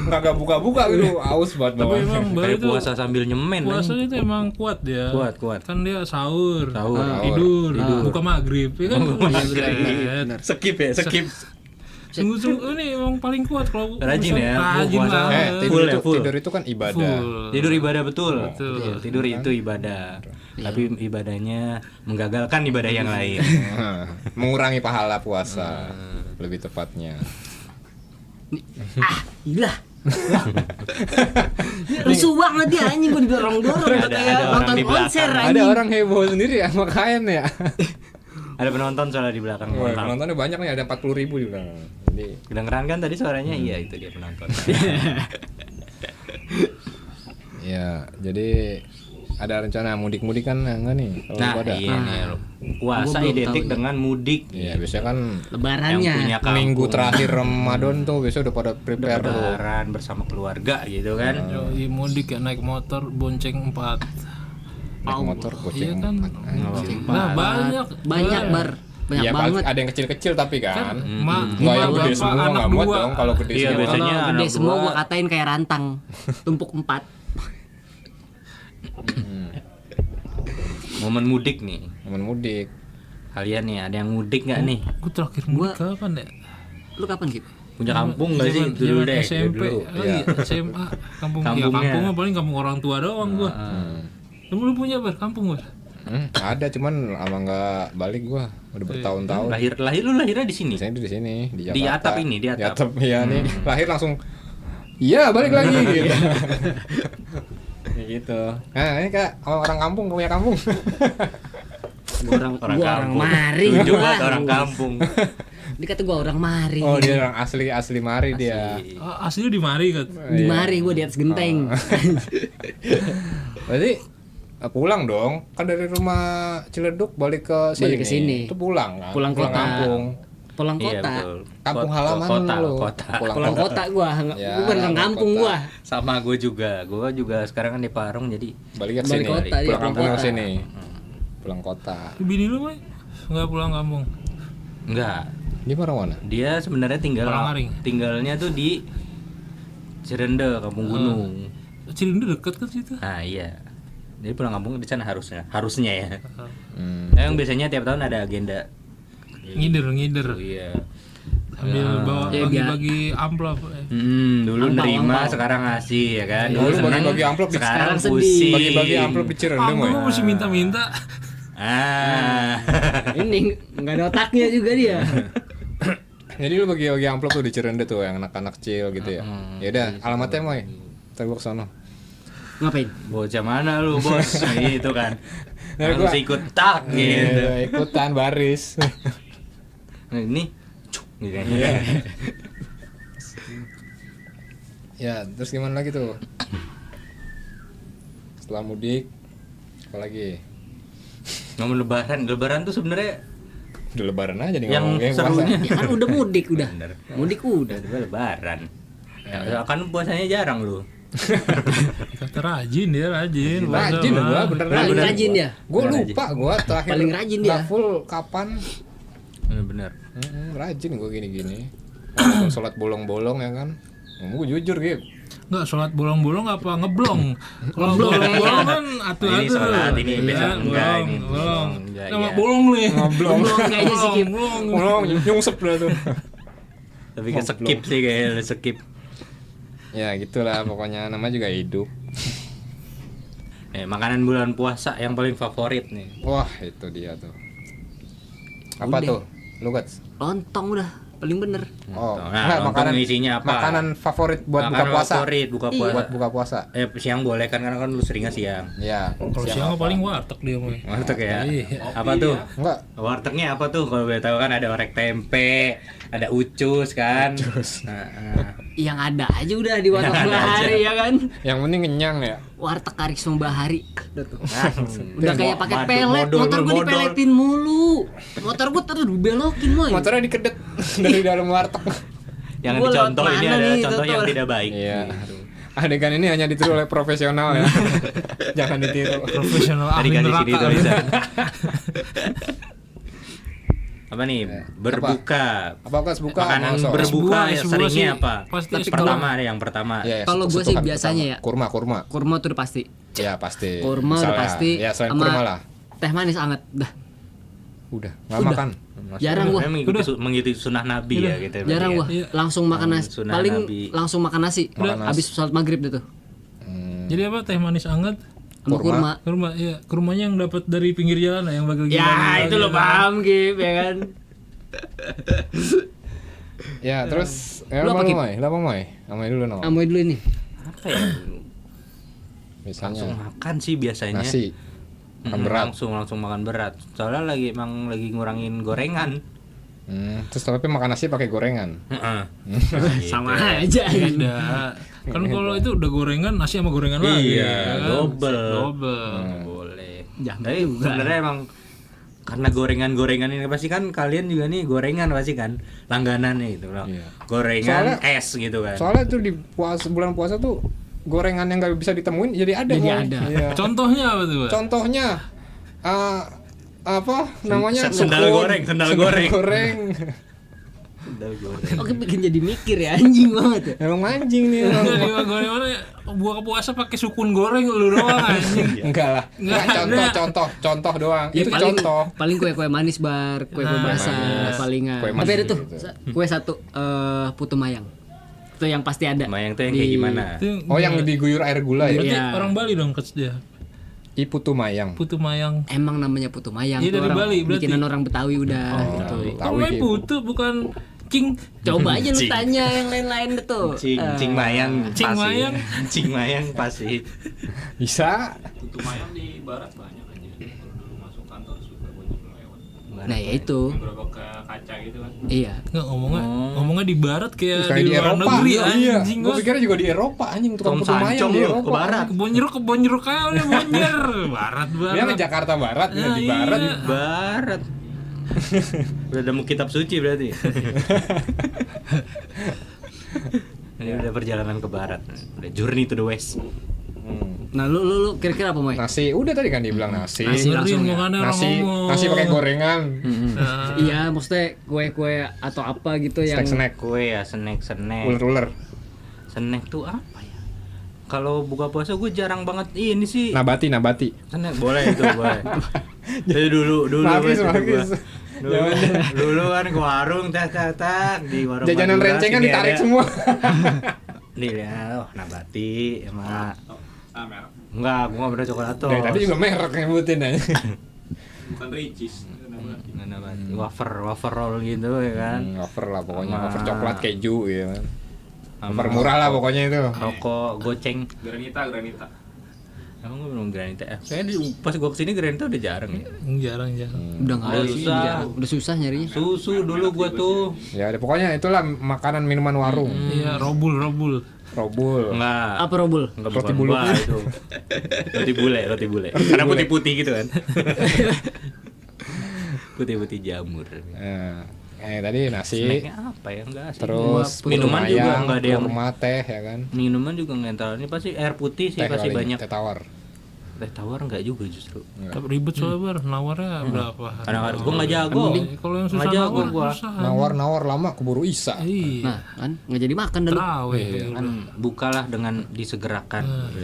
kagak buka-buka gitu. Aus banget Tapi bawaan. emang Bar Kayak itu puasa sambil nyemen. puasanya itu emang kuat dia. Kuat. Kan dia sahur, Sahur. tidur, buka maghrib, ya kan? Buset. Skip ya, skip. Sungguh-sungguh ini emang paling kuat kalau Rajin ya, rajin puasa. banget. Full ya, full. Tidur itu kan ibadah. Full. Tidur ibadah betul. Betul. Iya, tidur itu ibadah. Tapi ibadahnya menggagalkan ibadah yang lain. Mengurangi pahala puasa. Lebih tepatnya. Gila. Rusuh banget dia anjing, gue didorong-dorong Ada- kayak ada orang nonton di belakang. konser Ada anjing. orang heboh sendiri ya sama kain ya. Ada penonton soalnya di belakang. Wah, Mohon maaf. penontonnya banyak nih, ada 40.000 juga. Jadi Kedengeran kan tadi suaranya? Iya, itu dia penonton. ya, jadi ada rencana mudik-mudik kan enggak nih? Kalau Nah, lu ada. iya nih. Puasa Gua belum identik tahu. dengan mudik. Iya, biasanya kan Lebarannya. Yang punya kampung. minggu terakhir Ramadan tuh biasanya udah pada prepare tuh. Lebaran bersama keluarga gitu kan. Yoi, mudik ya, naik motor bonceng 4. Naik motor Iya goceng kan? 4. Anjing. Nah, banyak. Banyak, Bar. Banyak Ya paling banget. ada yang kecil-kecil tapi kan. Nggak yang gede semua nggak muat dong kalau gede Iya, semua. biasanya Kalau gede anak semua gua- gua katain kayak rantang. Tumpuk 4. Momen mudik nih. Momen mudik. Kalian nih, ada yang mudik nggak nih? Gue terakhir mudik kapan ya? Lu kapan, Gip? Punya kampung nggak sih? Zaman- Dulu zaman deh. SMP, dulu. iya, SMA, kampung ya, Kampungnya. kampungnya paling kampung orang tua doang gua. Lu punya Bar, kampung Bar? Ada cuman lama nggak balik gua. Udah bertahun-tahun. Lahir lu lahirnya di sini. Biasanya di sini di Jakarta. Di atap ini, di atap. Iya nih. Lahir langsung iya balik lagi gitu. Kayak gitu. Nah, ini Kak orang kampung punya kampung. Gua orang kampung. mari. Tunjuk gua. banget orang kampung. Dia kata gua orang mari. Oh, dia orang asli Mari dia. Asli di Mari kan. Di mari gua di atas genteng. Berarti pulang dong. Kan dari rumah Ciledug balik ke sini. Balik ke sini. Itu pulang kan. Pulang kota. kampung. Pulang Iya, kota. betul. Kampung halaman kota, lu. kota. Pulang kota gua. Ya, Gua bukan kampung kota. gua. Sama gue juga. Gue juga sekarang kan di Parung jadi Balik ke Balik sini. kota, iya, Pulang pulang kampung ke kota. sini. Pulang kota. Bini lu mah nggak pulang kampung. enggak. Di mana? Dia sebenarnya Parangmaring. tinggalnya tuh di Cirende, Kampung Gunung. Cilindu deket kan situ. Nah, iya. Jadi pulang kampung di sana harusnya ya. Hmm. Yang biasanya tiap tahun ada agenda. Ngider. Iya. Sambil bawa Ya, bagi-bagi amplop. Dulu Angpau, nerima, angpau. sekarang ngasih ya kan. Dulu seneng, bagi-bagi amplop, sekarang sekarang sedih. pusing. Bagi-bagi amplop di Cirendeng, Kamu woy. masih minta-minta. Ini nggak ada otaknya juga dia. Jadi lu bagi-bagi amplop tuh di Cirende tuh yang anak-anak kecil gitu ya. Ya udah, alamatnya moy. Ntar gua kesana. Ngapain? Bocah mana lu bos? Gitu kan. Nah, Harus gua- ikut tak gitu. Iya, ikutan baris. Nah, ini cuk gitu kan. Iya. Ya, terus gimana lagi tuh? Setelah mudik, apa lagi? Ngomong lebaran tuh sebenarnya Udah lebaran aja nih yang ngomongnya serunya Ya kan udah mudik udah. Bener. Mudik udah. Udah lebaran. Ya, kan puasanya jarang lu. Kata rajin dia, rajin. Rajin gua, bener Paling rajin ya. Gua lupa gua terakhir Paling rajin nggak dia. full kapan. Bener. Rajin gua gini-gini. Walaupun sholat bolong-bolong ya kan. Gua jujur gitu. Enggak, sholat bolong-bolong apa ngeblong? Kalau Ngeblong, bolong-bolong ya. kan Ini sholat, ini besok enggak, ini bolong. enggak, Nama ya. bolong nih. Ngoblong. Kayaknya sih Kim. Bolong, nyungsep dah tuh. Tapi ke skip sih kayaknya skip. Ya gitulah pokoknya, namanya juga hidup. Makanan bulan puasa yang paling favorit nih. Wah, itu dia tuh. Apa Udah. tuh? Lu Gats? Lontong udah paling bener. Oh, Nah, enggak, lontong makanan isinya apa? Makanan favorit buat Makanan buka puasa. favorit buka puasa. Buat buka puasa. Siang boleh kan karena kan lu seringnya siang. Ya. Kalau siang mah paling warteg dia mah. Warteg ya. Iya. Apa tuh? Enggak. Wartegnya apa tuh? Kalau boleh tahu kan ada orek tempe, ada ucus kan. Nah, Yang ada aja udah di warteg Yang ada Bahari aja. ya kan. Yang penting kenyang ya. Warteg Karisma Bahari. Udah tuh. langsung. Udah kayak pakai pelet, Modal, motor gue modal. dipeletin mulu. Motor gue terus dibelokin moy. Motornya dikedet dari dalam warteg. Yang Gua lewat dicontoh ini mana adalah nih, contoh yang Tutur? tidak baik. Iya. Adegan ini hanya ditiru oleh profesional ya. Jangan ditiru. Profesional Tadi ahli kan di sini neraka. tulisan. Apa nih? Berbuka. Apa Gats buka? Makanan Masa? berbuka Es ya buah seringnya sih. apa? Pasti Tapi es Pertama ada yang pertama. Iya, ya, Kalau gua sih setukan biasanya ya. pertama. Kurma. Kurma tuh udah pasti. Ya pasti. Kurma udah Misalnya, pasti. Ya selain sama kurma lah. Teh manis anget. Dah. Udah. Nggak Udah. makan. Jarang gua. Mengikuti sunnah Nabi ya gitu. ya, Jarang gua. berarti Iya. Langsung makan nasi. Sunnah Paling Nabi. langsung makan nasi. Makan nasi. Habis sholat maghrib deh tuh. Jadi apa, teh manis anget? Sama kurma. Kurma, iya. Kurmanya yang dapat dari pinggir jalan lah, yang bagi-bagi. Ya, itu lo paham Gip ya kan. Ya terus. Lu apa, Kip? Apa Moy? Amai dulu no. Amoy dulu ini. Apa ya? Langsung Misalnya makan sih biasanya. nasi. Makan berat. Langsung makan berat. Soalnya emang lagi ngurangin gorengan. Terus tapi makan nasi pakai gorengan. Heeh. Sama aja kan. Tidak. Kan kalau itu udah gorengan, nasi sama gorengan lagi. Iya, ya kan? double. Double. Boleh. Jangan Tapi juga. sebenarnya emang karena gorengan-gorengan ini pasti kan kalian juga nih gorengan pasti kan langganan nih gitu loh. Iya. Gorengan Soalnya- es gitu kan. Soalnya tuh di bulan puasa tuh gorengan yang nggak bisa ditemuin jadi ada. Jadi Moy. ada. Iya. Contohnya apa tuh, Pak? Contohnya apa namanya? Sendal Sukun. goreng, sendal goreng. Oke bikin jadi mikir ya anjing banget ya. Emang anjing nih. Enggak, di mana buah puasa pakai sukun goreng lu doang anjing. Enggak lah. Nggak Enggak, ada. contoh doang. Ya Itu paling contoh. paling kue-kue manis bar, kue-kue Nah, basah manis. palingan. Kue Tapi manis ada tuh gitu. kue satu putu mayang. Itu yang pasti ada. Mayang tuh yang kayak Di- gimana? Itu Oh yang diguyur air gula ya? berarti Iya. orang Bali dong kes dia. Iputu mayang. Putu mayang. Emang namanya putu mayang. Iya, tuh dari orang, Bali berarti. bikinan orang Betawi udah gitu. Tahu Oh, iki. putu bukan cing. Coba aja lu Cing. tanya yang lain-lain deh tuh. Cing mayang Cing pasti. mayang. Cing mayang pasti. Bisa. Putu mayang di barat banyak aja. Kalau dulu masuk kantor suka banyak lewat. Nah, ya itu. Gerobak ke kaca gitu kan. Iya. Nggak, ngomongnya di barat kayak Kayak di di luar Eropa. negeri Iya. anjing. Gue pikirnya juga di Eropa anjing tukang Tom putu mayang Sancong di lu Eropa. ke barat. Kebon jeruk kayak udah bonjer. Barat Dia ke banget. Jakarta Barat, dia Nah, di barat. iya. Barat. Udah nemu kitab suci berarti. Ini udah perjalanan ke barat. Udah journey to the west. Nah, lu kira-kira apa, Moy? Nasi, udah tadi kan dibilang nasi. Nasi langsung ya. Makanya orang Nasi, ngomong. nasi pakai gorengan. Nah, Iya, maksudnya kue-kue atau apa gitu yang Snack-snack. Kue ya, snack. Uler-uler. Snack tuh apa ya? Kalau buka puasa gue jarang banget ini sih. Nabati. Snack boleh itu boleh. Jadi dulu Magis, itu magis. gua. Dulu kan ke warung tak di warung Jajanan Madura rencengan sini ditarik ada. semua. Nih, Nabati sama enggak, gua nggak pernah coklatos. Dari tadi juga merek nyebutin aja. Bukan Ricis. Nabati. Wafer roll gitu ya kan. Wafer lah pokoknya, Sama- wafer coklat keju gitu kan. Sama Wafer murah lah pokoknya itu. Rokok goceng. Granita. Emang gua belum Granita. Kayaknya pas gua kesini Granita udah jarang ya. Jarang. Udah nggak ada Udah sih, susah. udah susah nyarinya. Susu dulu gua tuh. Ya pokoknya itulah makanan minuman warung. Iya, robul. Robul. Enggak. Apa robul? Enggak Roti bukan bulu. gua itu. Roti bule. Karena putih-putih gitu kan. Putih-putih jamur. Tadi nasi, Snacknya apa ya? Enggak sih. terus Minuman juga ayam, enggak ada yang kurma, teh ya kan. minuman juga nggak ini pasti air putih sih Teh pasti kali, banyak. teh tawar. Teh tawar enggak juga justru. Tapi ribet soalnya bar, nawarnya berapa? Kadang-kadang gua enggak jago. Kalau yang susah Nggak jago nawar, gua. susah. Nawar lama keburu Isa. Iya. Nah, kan nggak jadi makan dah lu. Terawih. Kan bukalah dengan disegerakan.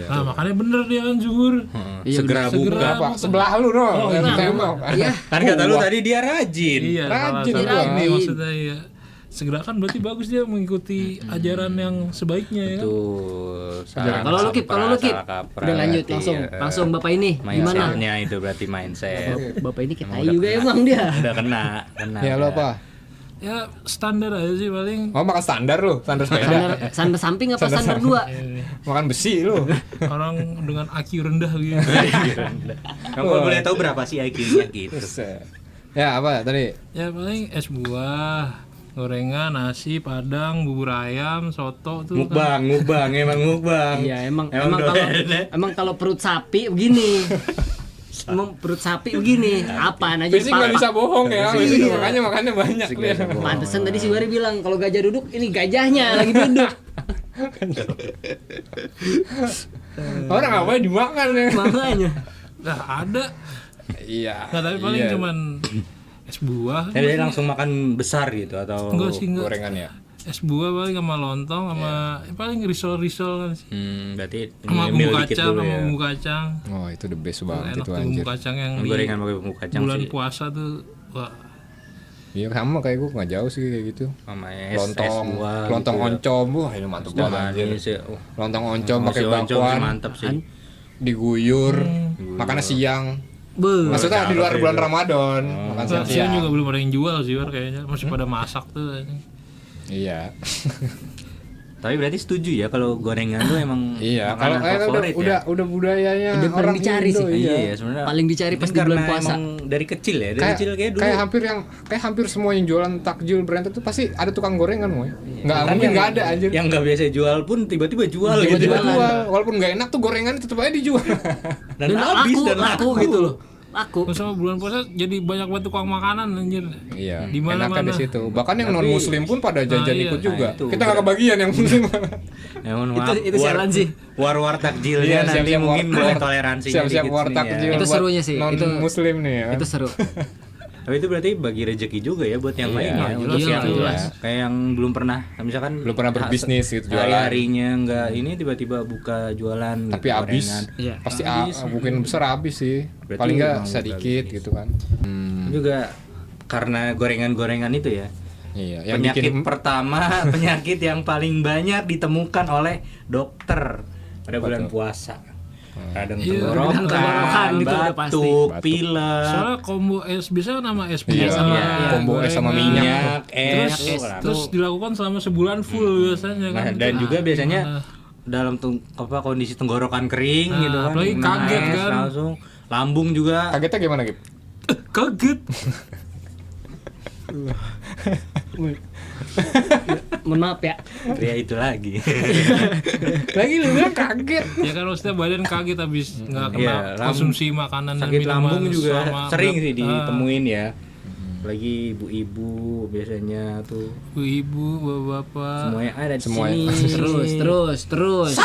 Nah, makanya bener dia anjur. Iya, Segera buka. Apa? Sebelah lu no. Yang iya. tembok. Iya. Kan kata lu tadi dia rajin. Iya, Rajin salah gua. ini maksudnya ya. Segera kan berarti bagus dia mengikuti ajaran yang sebaiknya ya. Tuh. Kalau lu Kip, udah lanjut langsung Bapak ini gimana? Mindsetnya itu berarti mindset. Bapak ini kita juga emang dia. Udah kena. Ya lo apa? Ya standar aja sih paling. Oh makan standar lu, standar sepeda. Sandar samping apa sandar dua? Makan besi lu. Orang dengan IQ rendah gitu. Kamu boleh tahu berapa sih IQ-nya gitu? Ya apa tadi? Ya paling es buah, gorengan, nasi, padang, bubur ayam, soto tuh kan. Mukbang, emang mukbang. Iya, emang doyan, ya? kalau perut sapi begini. Emang perut sapi begini, apaan aja Fisik nggak bisa bohong ya, Iya. makanya makannya banyak. Fisik nggak bisa bohong. Pantesan tadi si Wari bilang kalau gajah duduk ini gajahnya lagi duduk. Orang apa yang dimakan ya? Makanya. Nah, ada. Iya. Nggak, tapi paling cuman es buah. Jadi langsung makan besar gitu atau Enggak sih, enggak. Gorengan ya. Es buah paling sama lontong sama paling risol kan sih. Berarti Sama nyemil bumbu dikit kacang, dulu sama ya. bumbu kacang. Oh itu the best banget Enak itu tuh anjir. bumbu kacang yang di Gorengan pakai bumbu kacang bulan sih. puasa tuh. Wah, Iya sama kayak gue nggak jauh sih kayak gitu. Sama es Lontong, buah lontong gitu ya. oncom, wah ini mantep banget anjir. Manis ya. Lontong oncom pakai Masih oncom sih bakwan, mantap sih. diguyur, makannya siang. Be. Maksudnya di luar bulan Ramadan, makan siang siang-siang. juga belum ada yang jual sih War, kayaknya masih pada masak tuh. Iya. Tapi berarti setuju ya kalau gorengan tuh emang Iya, kalau makanan kayaknya favorit udah budayanya Udah paling orang dicari Indo, sih. Iya, ya sebenarnya. Paling dicari pas Mungkin di bulan karena puasa. emang dari kecil ya, dari Kayak, kecil kayak dulu. kayak hampir semua yang jualan takjil branded itu pasti ada tukang gorengan, moy. Nggak Kan mungkin yang- nggak ada anjir. Yang nggak biasa jual pun tiba-tiba jual gitu. Tiba-tiba jual, walaupun nggak enak tuh gorengan tetap aja dijual. Dan habis dan laku gitu loh. Laku. Terus sama bulan puasa jadi banyak banget tukang makanan anjir. Iya, Di enaknya mana-mana. di situ. Bahkan yang non muslim pun pada jajan iya. ikut juga. Nah, itu. Kita nggak kebagian yang muslim. Ya, mohon maaf. Itu sialan sih. War-war takjilnya Iya, nanti siap-siap mungkin war- boleh toleransinya Siap-siap dikit war nih takjil ya. Itu buat serunya sih, non itu- muslim nih ya. Itu seru. Tapi itu berarti bagi rezeki juga ya buat yang Iya, lain ya. Untuk jelas, yang jelas. kayak yang belum pernah, misalkan Belum pernah berbisnis gitu, jualan. Hari-harinya enggak ini tiba-tiba buka jualan Tapi gitu, habis, gorengan. Iya. pasti mungkin besar habis sih. Berarti Paling nggak emang sedikit buka gitu kan. Juga karena gorengan-gorengan itu ya. Iya, yang Penyakit bikin pertama, penyakit yang paling banyak ditemukan oleh dokter pada bulan puasa. Radang Iya, tenggorokan tenggorokan, itu udah pasti. batuk, Batuk. pilek, Soalnya combo es bisa nama es buah Iya, sama combo es sama gorengan. minyak. es, Terus dilakukan selama sebulan full biasanya kan. Nah, dan juga biasanya gimana? dalam kondisi tenggorokan kering Nah, gitu kan. apalagi minum kaget es kan. langsung lambung juga. kagetnya gimana gitu? Kaget. Mohon maaf ya. Ya itu lagi. Lagi lu bilang kaget. Ya kan maksudnya badan kaget habis nggak kena Iya, konsumsi makanan dan Sakit minuman lambung juga selama sering sih berapa- ditemuin ya. Lagi ibu-ibu biasanya tuh ibu-ibu, bapak-bapak. semuanya ada di Semuanya. sini. Terus.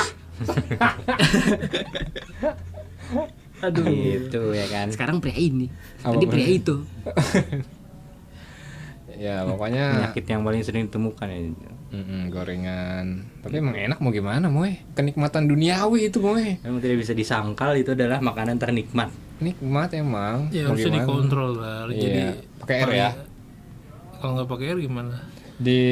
Aduh. Gitu ya kan. Sekarang pria ini. Apa Tadi pria? pria itu. Ya pokoknya Penyakit yang paling sering ditemukan ya. gorengan. Tapi emang enak mau gimana, moy? Kenikmatan duniawi itu, moy. Memang tidak bisa disangkal itu adalah makanan ternikmat. nikmat emang. Ya Mau harusnya gimana? dikontrol Bar. Iya. Jadi Pakai R ya. Kalau nggak pakai R gimana? Di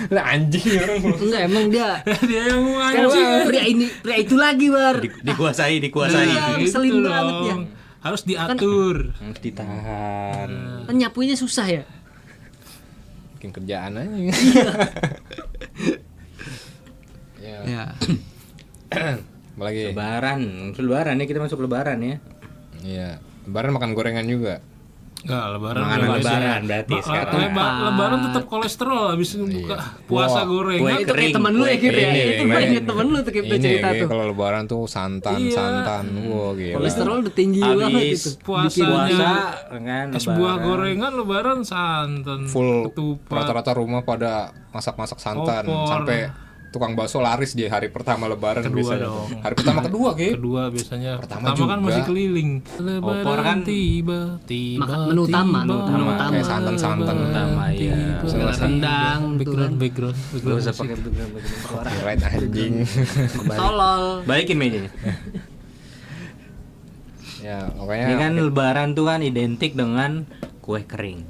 lah anjing orang Enggak, emang dia Dia yang mau kan pria itu lagi, Bar. Dikuasai. Nah, ngeselin Gitu banget ya. dong. Harus diatur. Harus ditahan. Kan nyapuinnya susah ya. bikin kerjaan aja. Ya. Ya. Apalagi? Lebaran ya, kita masuk lebaran ya. Iya. Lebaran makan gorengan juga. Enggak, lebaran Makanan bebas lebaran ya. berarti sekarang. Lebaran tetap kolesterol habis buka puasa Wah, gorengan. kue Itu kayak teman lu ya, Kip ya. Ini, Itu gue ini. inget temen lu tuh Kip tuh Ini cerita kayak tuh. kalau lebaran tuh santan. Wah, gila. Kolesterol udah tinggi banget itu. Habis Puasanya puasa kan es lebaran. buah gorengan lebaran santan. Full ketupat. rata-rata rumah pada masak-masak santan Opor. sampai tukang bakso laris di hari pertama lebaran Kedua biasanya. dong. Hari pertama kedua, Ki. Kedua biasanya. Pertama Pertama kan juga. masih keliling. Lebaran Opor kan tiba. Makan menu utama, menu utama. Kayak santan-santan utama, iya. Rendang, background Gak usah pakai suara. Copyright anjing. tolol. Balikin mejanya. Ya, pokoknya Ini kan lebaran tuh kan identik dengan kue kering.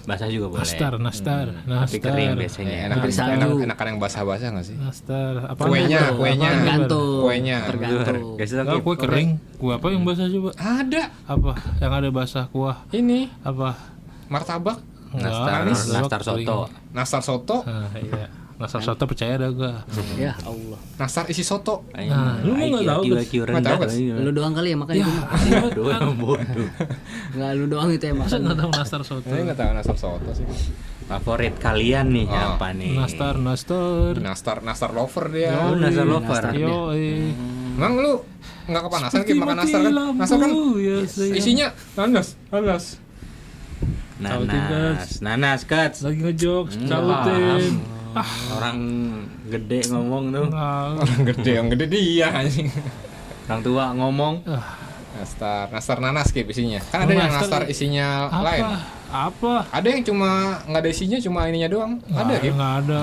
Basah juga boleh. nastar. Tapi kering biasanya. enakan yang basah-basah nggak sih? Nastar. Apa Kuenya. Tergantung. Kuenya. Tergantung. Kasih tau, Nah, Kip. kue kering. Kue apa yang basah coba? Ada. Apa? Yang ada basah kuah. Ini Apa? martabak, Nastar soto. nastar soto, Nah, iya. Nastar soto percaya dah gua. Ya Allah. nastar isi soto. Nah, lu mah nggak tahu, Nggak tahu, Gas. Lu doang kali ya makanya gua. Doang bodoh. Enggak lu doang itu ya Masa makan. nggak tahu nastar soto? Saya nggak tahu nastar soto sih. Favorit kalian nih Oh. apa nih? Nastar. Nastar lover dia. Oh, nastar lover. Yo, Emang lu nggak kepanasan kayak makan nastar kan? Nastar kan isinya nanas. Nanas Kats. lagi ngejokes, Paham. sautin. Orang gede ngomong tuh. Nah, Orang gede, yang gede dia anjing. Orang tua ngomong. Nastar nanas kayak isinya. Kan ada yang nastar isinya lain. Apa? Ada yang cuma nggak ada isinya, cuma ininya doang. Ada gitu. Nggak ada.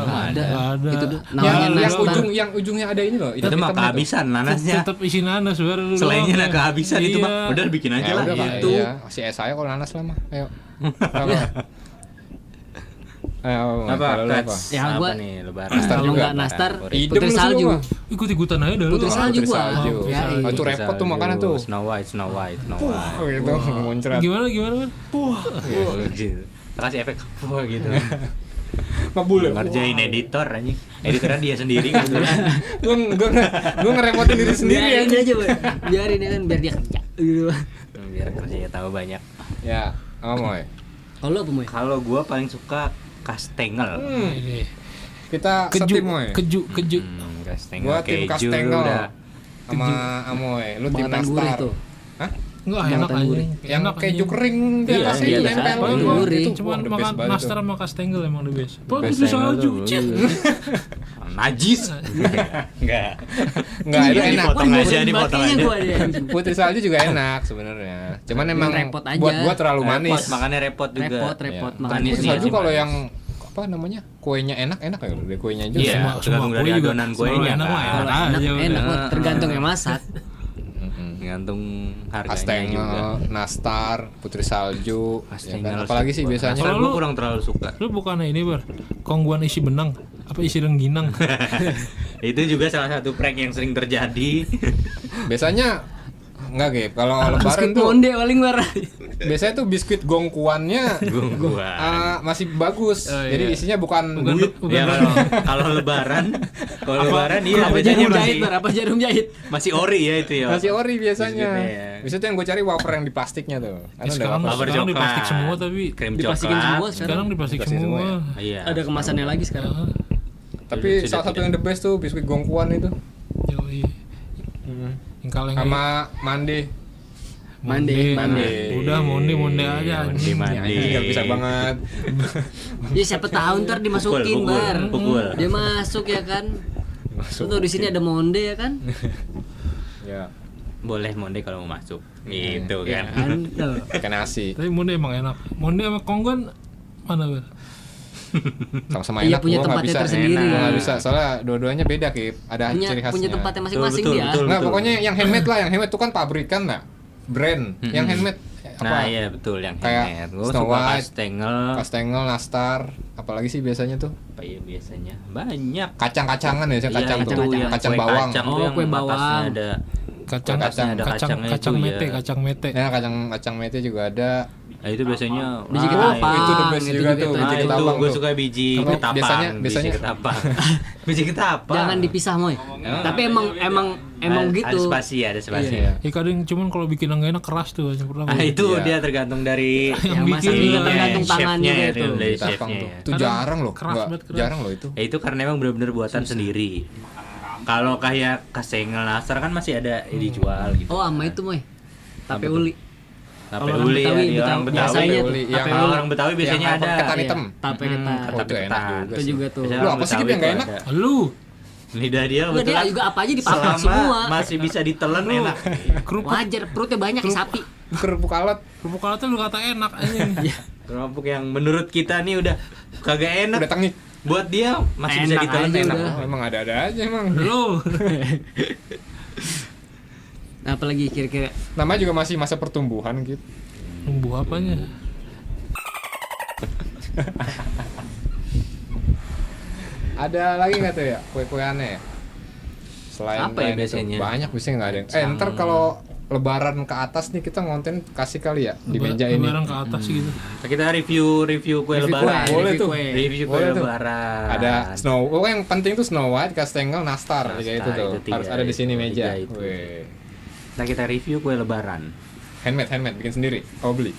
Itu Yang namanya nastar. yang ujungnya ada ini loh. Itu mah kehabisan nanasnya. Tetap isi nanas baru lu. Selainnya doang, lah ya. kehabisan itu Iya. mah. Udah bikin aja lah udah Pak. gitu. Iya, si es saya kalau nanas lah mah. Ayo. Ayo, Apa? kalau lu apa? Kats? Ya, Apa gua- nih lebaran? Nastar Kalau juga. enggak nastar, Idem putri lu salju. semua. Ikut-ikutan aja dah lu. Putri salju gua. salju. Ya, Oh, itu repot tuh makanan tuh. Snow White. Oh, gitu muncrat. Gimana? Man? Gitu. Kasih efek wah gitu. Mabul ya. Ngerjain editor anjing. Editornya dia sendiri kebetulan. Gua ngerepotin diri sendiri Biarin ya. aja, Boy. Biarin ya kan biar dia kerja gitu. Biar kerjanya tahu banyak. Ya, apa ya? Kalau lu apa, Moy? Kalau gua paling suka kastengel. Ini. Kita Keju, setim Moy. keju. Kastengel Gua tim keju kastengel udah. sama Amoy. Lu tim Bangetan gurih nastar. tuh. Hah? Enggak Yang enak aja. gurih. Yang keju kering di Iya, atasnya iya, itu iya. nempel. Paling Itu gua gurih. cuman Wah, the makan best banget nastar sama kastengel emang the best. Putri Kastengel salju. tuh, Cik. Najis. Enggak. Enggak, itu enak. Dipotong aja, dipotong Kayaknya aja. gua deh. Putri salju juga enak sebenarnya. Cuman emang repot aja. buat gua terlalu Repot, manis. makanya repot juga. Repot Iya. makan Manis Putri nih, salju kalau manis. yang apa namanya? Kuenya enak ya udah kuenya juga. Iya, Semua tergantung dari kue juga. adonan Semua kuenya enak mah kan. enak Enak, aja enak udah. buat tergantung yang masak. Tergantung harganya juga. Kastengel, nastar, putri salju, ya Kastengel kan? Apalagi sih biasanya. Nastar Kalau gua lu- kurang terlalu suka. Lu bukannya ini bar kongguan isi benang apa isi rengginang? Itu juga salah satu prank yang sering terjadi. Biasanya enggak Gep, kalau lebaran Biskuit tuh monde paling marah. biasanya tuh biskuit gongkuannya Gua. masih bagus. Oh, iya. Jadi isinya bukan Bukan duit. Ya kalau lebaran, iya Apa biasanya jarum jahit, masih Bar? Apa jarum jahit? masih ori ya itu ya. Masih ori biasanya. Biskuitnya ya. Biasanya tuh yang gue cari wafer yang di plastiknya tuh. Karena Sekarang udah wafer sekarang di coklat. plastik semua tapi Krim Diplastikin coklat. semua sekarang di plastik Dikasih semua semua. Iya. Ada kemasannya lagi sekarang. tapi Sudah salah satu tidak. yang the best tuh biskuit gongkuan itu. Yoi. Yang kaleng Sama mande. Mande. Udah monde aja. Mandi Ya, mandi. ini nggak bisa banget. Ya siapa tahu ntar dimasukin, Pukul, Bar. pukul. Dia masuk ya kan. Lu tuh di sini ada monde ya kan? Ya, Boleh monde kalau mau masuk. Gitu Ya kan. kan. Tuh. pakai nasi. Tapi monde emang enak. Monde sama kongguan mana bar? Sama-sama Iya, enak, punya gua nggak tempatnya bisa. tersendiri. Gua nggak bisa, soalnya dua-duanya beda Kip. Ada punya ciri khasnya. punya tempatnya masing-masing Betul, dia. betul. Nggak, pokoknya yang handmade lah, yang handmade itu kan pabrikan lah, brand. Yang handmade Nah iya betul yang Kayak handmade. Gue Snow suka White, kastengel. Kastengel, Nastar, apalagi sih biasanya tuh Apa ya biasanya? Banyak. kacang-kacangan ya, Iya, kacang itu tuh, yang kacang kue bawang. Kacang tuh Oh, yang kue atasnya bawang. ada Kacang ada kacangnya kacang itu mete, ya. kacang mete. Ya kacang mete juga ada. Nah, itu biasanya Biji ah, ketapang. itu the best itu juga tuh, gitu. biji Ah, itu ketapang gue tuh. suka biji Kalau ketapang. biasanya- Biji ketapang. Biji ketapang. Jangan dipisah Moy. Tapi emang gitu. Ada spasi, ada spasi. Iya. Ya kadang cuman kalau bikin yang gak enak keras tuh yang pernah. Ah, itu Iya. dia tergantung dari Yang Yang masak bikin juga ya, tergantung tangan chefnya juga ya, itu. dari Ketapang chefnya tuh. ya. Itu jarang loh. keras Nggak, banget, keras. jarang loh itu. Ya itu karena emang benar-benar buatan sendiri. Kalau kayak kastengel nastar kan masih ada dijual gitu. Oh, sama itu Moy. Tape uli. Tape Kalau orang uli ya, Betawi, di orang Betawi. Betawi. Biasanya tuh, uli. tape Yang Kalau uli. orang Betawi biasanya Yang ada. ketan hitam. Tape ketan. Oh, itu Tape enak ketan. juga Itu sih. juga tuh. Biasanya Lu orang apa sih, Kip, Betawi yang nggak tuh enak? ada. Lu Lidah dia Enggak, dia kebetulan juga apa aja dipakai selama semua. masih bisa ditelan enak. kerupuk Wajar, perutnya banyak kayak sapi. Kerupuk alat. kerupuk alatnya lu kata enak aja. Kerupuk yang menurut kita nih udah kagak enak. Udah tengik. Buat dia masih bisa Enak ditelan aja enak. udah. Oh, emang ada-ada aja emang. Lu Nah, apalagi kira-kira Namanya juga masih masa pertumbuhan gitu. bumbu apanya? Ada lagi nggak tuh ya kue-kue aneh ya? Selain Apa ya lain itu, biasanya? banyak biasanya nggak ada. Ntar kalau Lebaran ke atas nih kita ngonten kasih kali ya di meja ini. Lebaran ke atas gitu. Nah, kita review kue Review lebaran. kue, boleh review tuh. kue. Review kue Boleh tuh. lebaran. Ada Snow, yang penting tuh Snow White, Kastengel, Nastar, kayak itu Nastar, tuh. itu tiga, Harus ada di sini itu, meja. tiga itu. Weh. Nah, kita review kue lebaran. Handmade bikin sendiri. Kau beli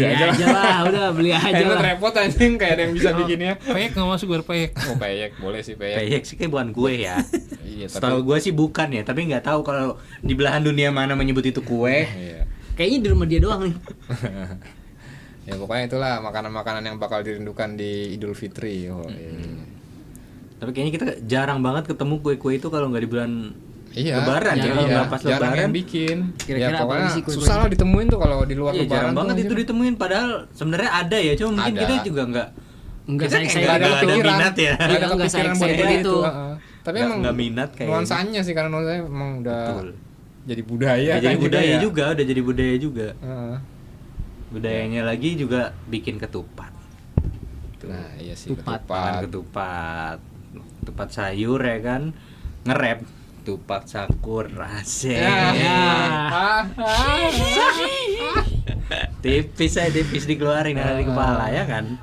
aja lah, udah beli aja Handmade lah. repot anjing, kayak ada yang bisa bikinnya. Peyek nggak masuk biar peyek. Oh peyek, boleh sih peyek. Peyek sih kayak bukan kue ya. Iya, Setahu gue sih bukan ya, tapi nggak tahu kalau di belahan dunia mana menyebut itu kue. Iya. Kayaknya di rumah dia doang nih. Ya pokoknya itulah makanan-makanan yang bakal dirindukan di Idul Fitri. Oh, iya. Tapi kayaknya kita jarang banget ketemu kue-kue itu kalau nggak di bulan Iya, Lebaran ya, kalau nggak pas jarang Lebaran. yang bikin. Kira-kira Ya apa pokoknya sih kue-kue? susah lah ditemuin tuh kalau di luar Iya, Lebaran. jarang tuh, banget itu anjir. ditemuin padahal sebenarnya ada ya, cuma mungkin Ada. kita juga nggak Enggak Kita saya kayak saya nggak ada kepikiran. minat ya. Nggak ada Nggak kepikiran saya- buat saya beli itu. itu. Tapi Nggak- emang nggak minat kayaknya. nuansanya sih, karena nuansanya emang udah Betul. jadi budaya Ya, kan jadi budaya ya. juga, udah jadi budaya juga. Heeh. Budayanya lagi juga bikin ketupat. Nah, iya sih Tupat. Makan ketupat. Ketupat sayur ya kan. Ngerep ketupat sakur rasa. Ya. Tipis dikeluarin ada di kepala ya kan.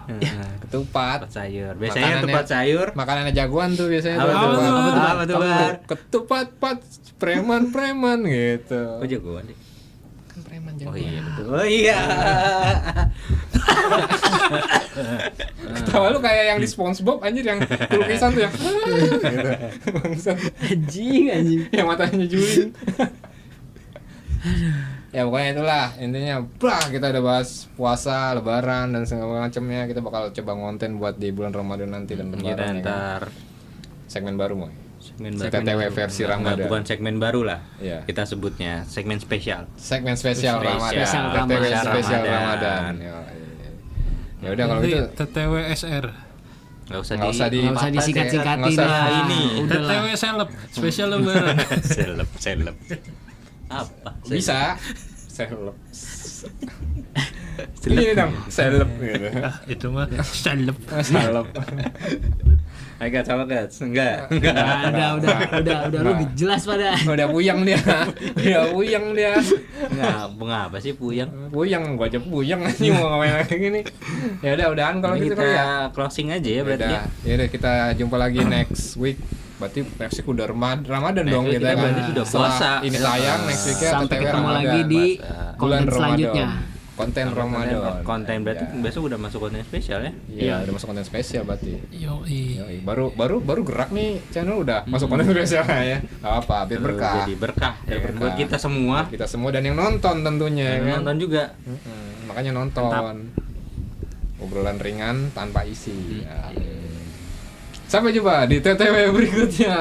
Ketupat. Ketupat sayur. Biasanya Makanannya- ketupat sayur. Makanannya jagoan tuh biasanya. Apa tuh? Apa tuh, Bar? Ketupat pat preman gitu. Oh jagoan deh. Kan preman Oh jagoan. iya betul. Oh iya. Ketawa lu kayak yang di SpongeBob anjir, yang lukisan tuh yang gitu. Bangsat. anjing. Yang matanya Julin. Ya pokoknya itulah intinya. Bah, kita udah bahas puasa, lebaran dan segala macamnya. Kita bakal coba ngonten buat di bulan Ramadan nanti dan Kita lebaran ya kan? ntar Segmen baru Moy. segmen TTW versi Nggak, Ramadan. bukan segmen baru lah. Iya. Kita sebutnya segmen spesial. Segmen spesial Ramadan. Spesial TTW Ramadan. spesial Ramadan. Ramadan. Ya udah kalau Nanti gitu TTW SR. Nggak usah nggak usah di Nggak usah disingkat-singkatin nggak usah lah. ini. Udah lah. TTW seleb spesial lebaran. seleb. Apa? bisa seleb. Ini dong seleb gitu. Itu mah seleb. Seleb. Agak sama guys. Enggak. Udah lu jelas pada. Udah puyeng dia. Udah puyeng dia. Mengapa sih puyeng? Puyeng, gua aja puyeng anjing mau ngapain lagi gini. Ya udah udahan kalau Ini gitu kita kali ya. closing aja ya berarti. Udah. Ya udah kita jumpa lagi next week. Berarti next week udah Ramadan Next dong week kita kita kan. berarti sudah Setelah puasa. ini tayang next week ya Sampai TTW ketemu Ramadan. lagi di Bulan konten selanjutnya. Konten Ramadan. Konten berarti Ya. besok udah masuk konten spesial ya. Iya, udah masuk konten spesial berarti. Yoi. Yoi, baru gerak nih channel udah masuk konten spesial ya. Gak apa, biar berkah. Jadi berkah ya Biar kan? berkah. Buat kita semua. Kita semua dan yang nonton tentunya ya Yang kan. nonton juga. Makanya nonton. Obrolan ringan tanpa isi. Ya. Sampai jumpa di TTW berikutnya.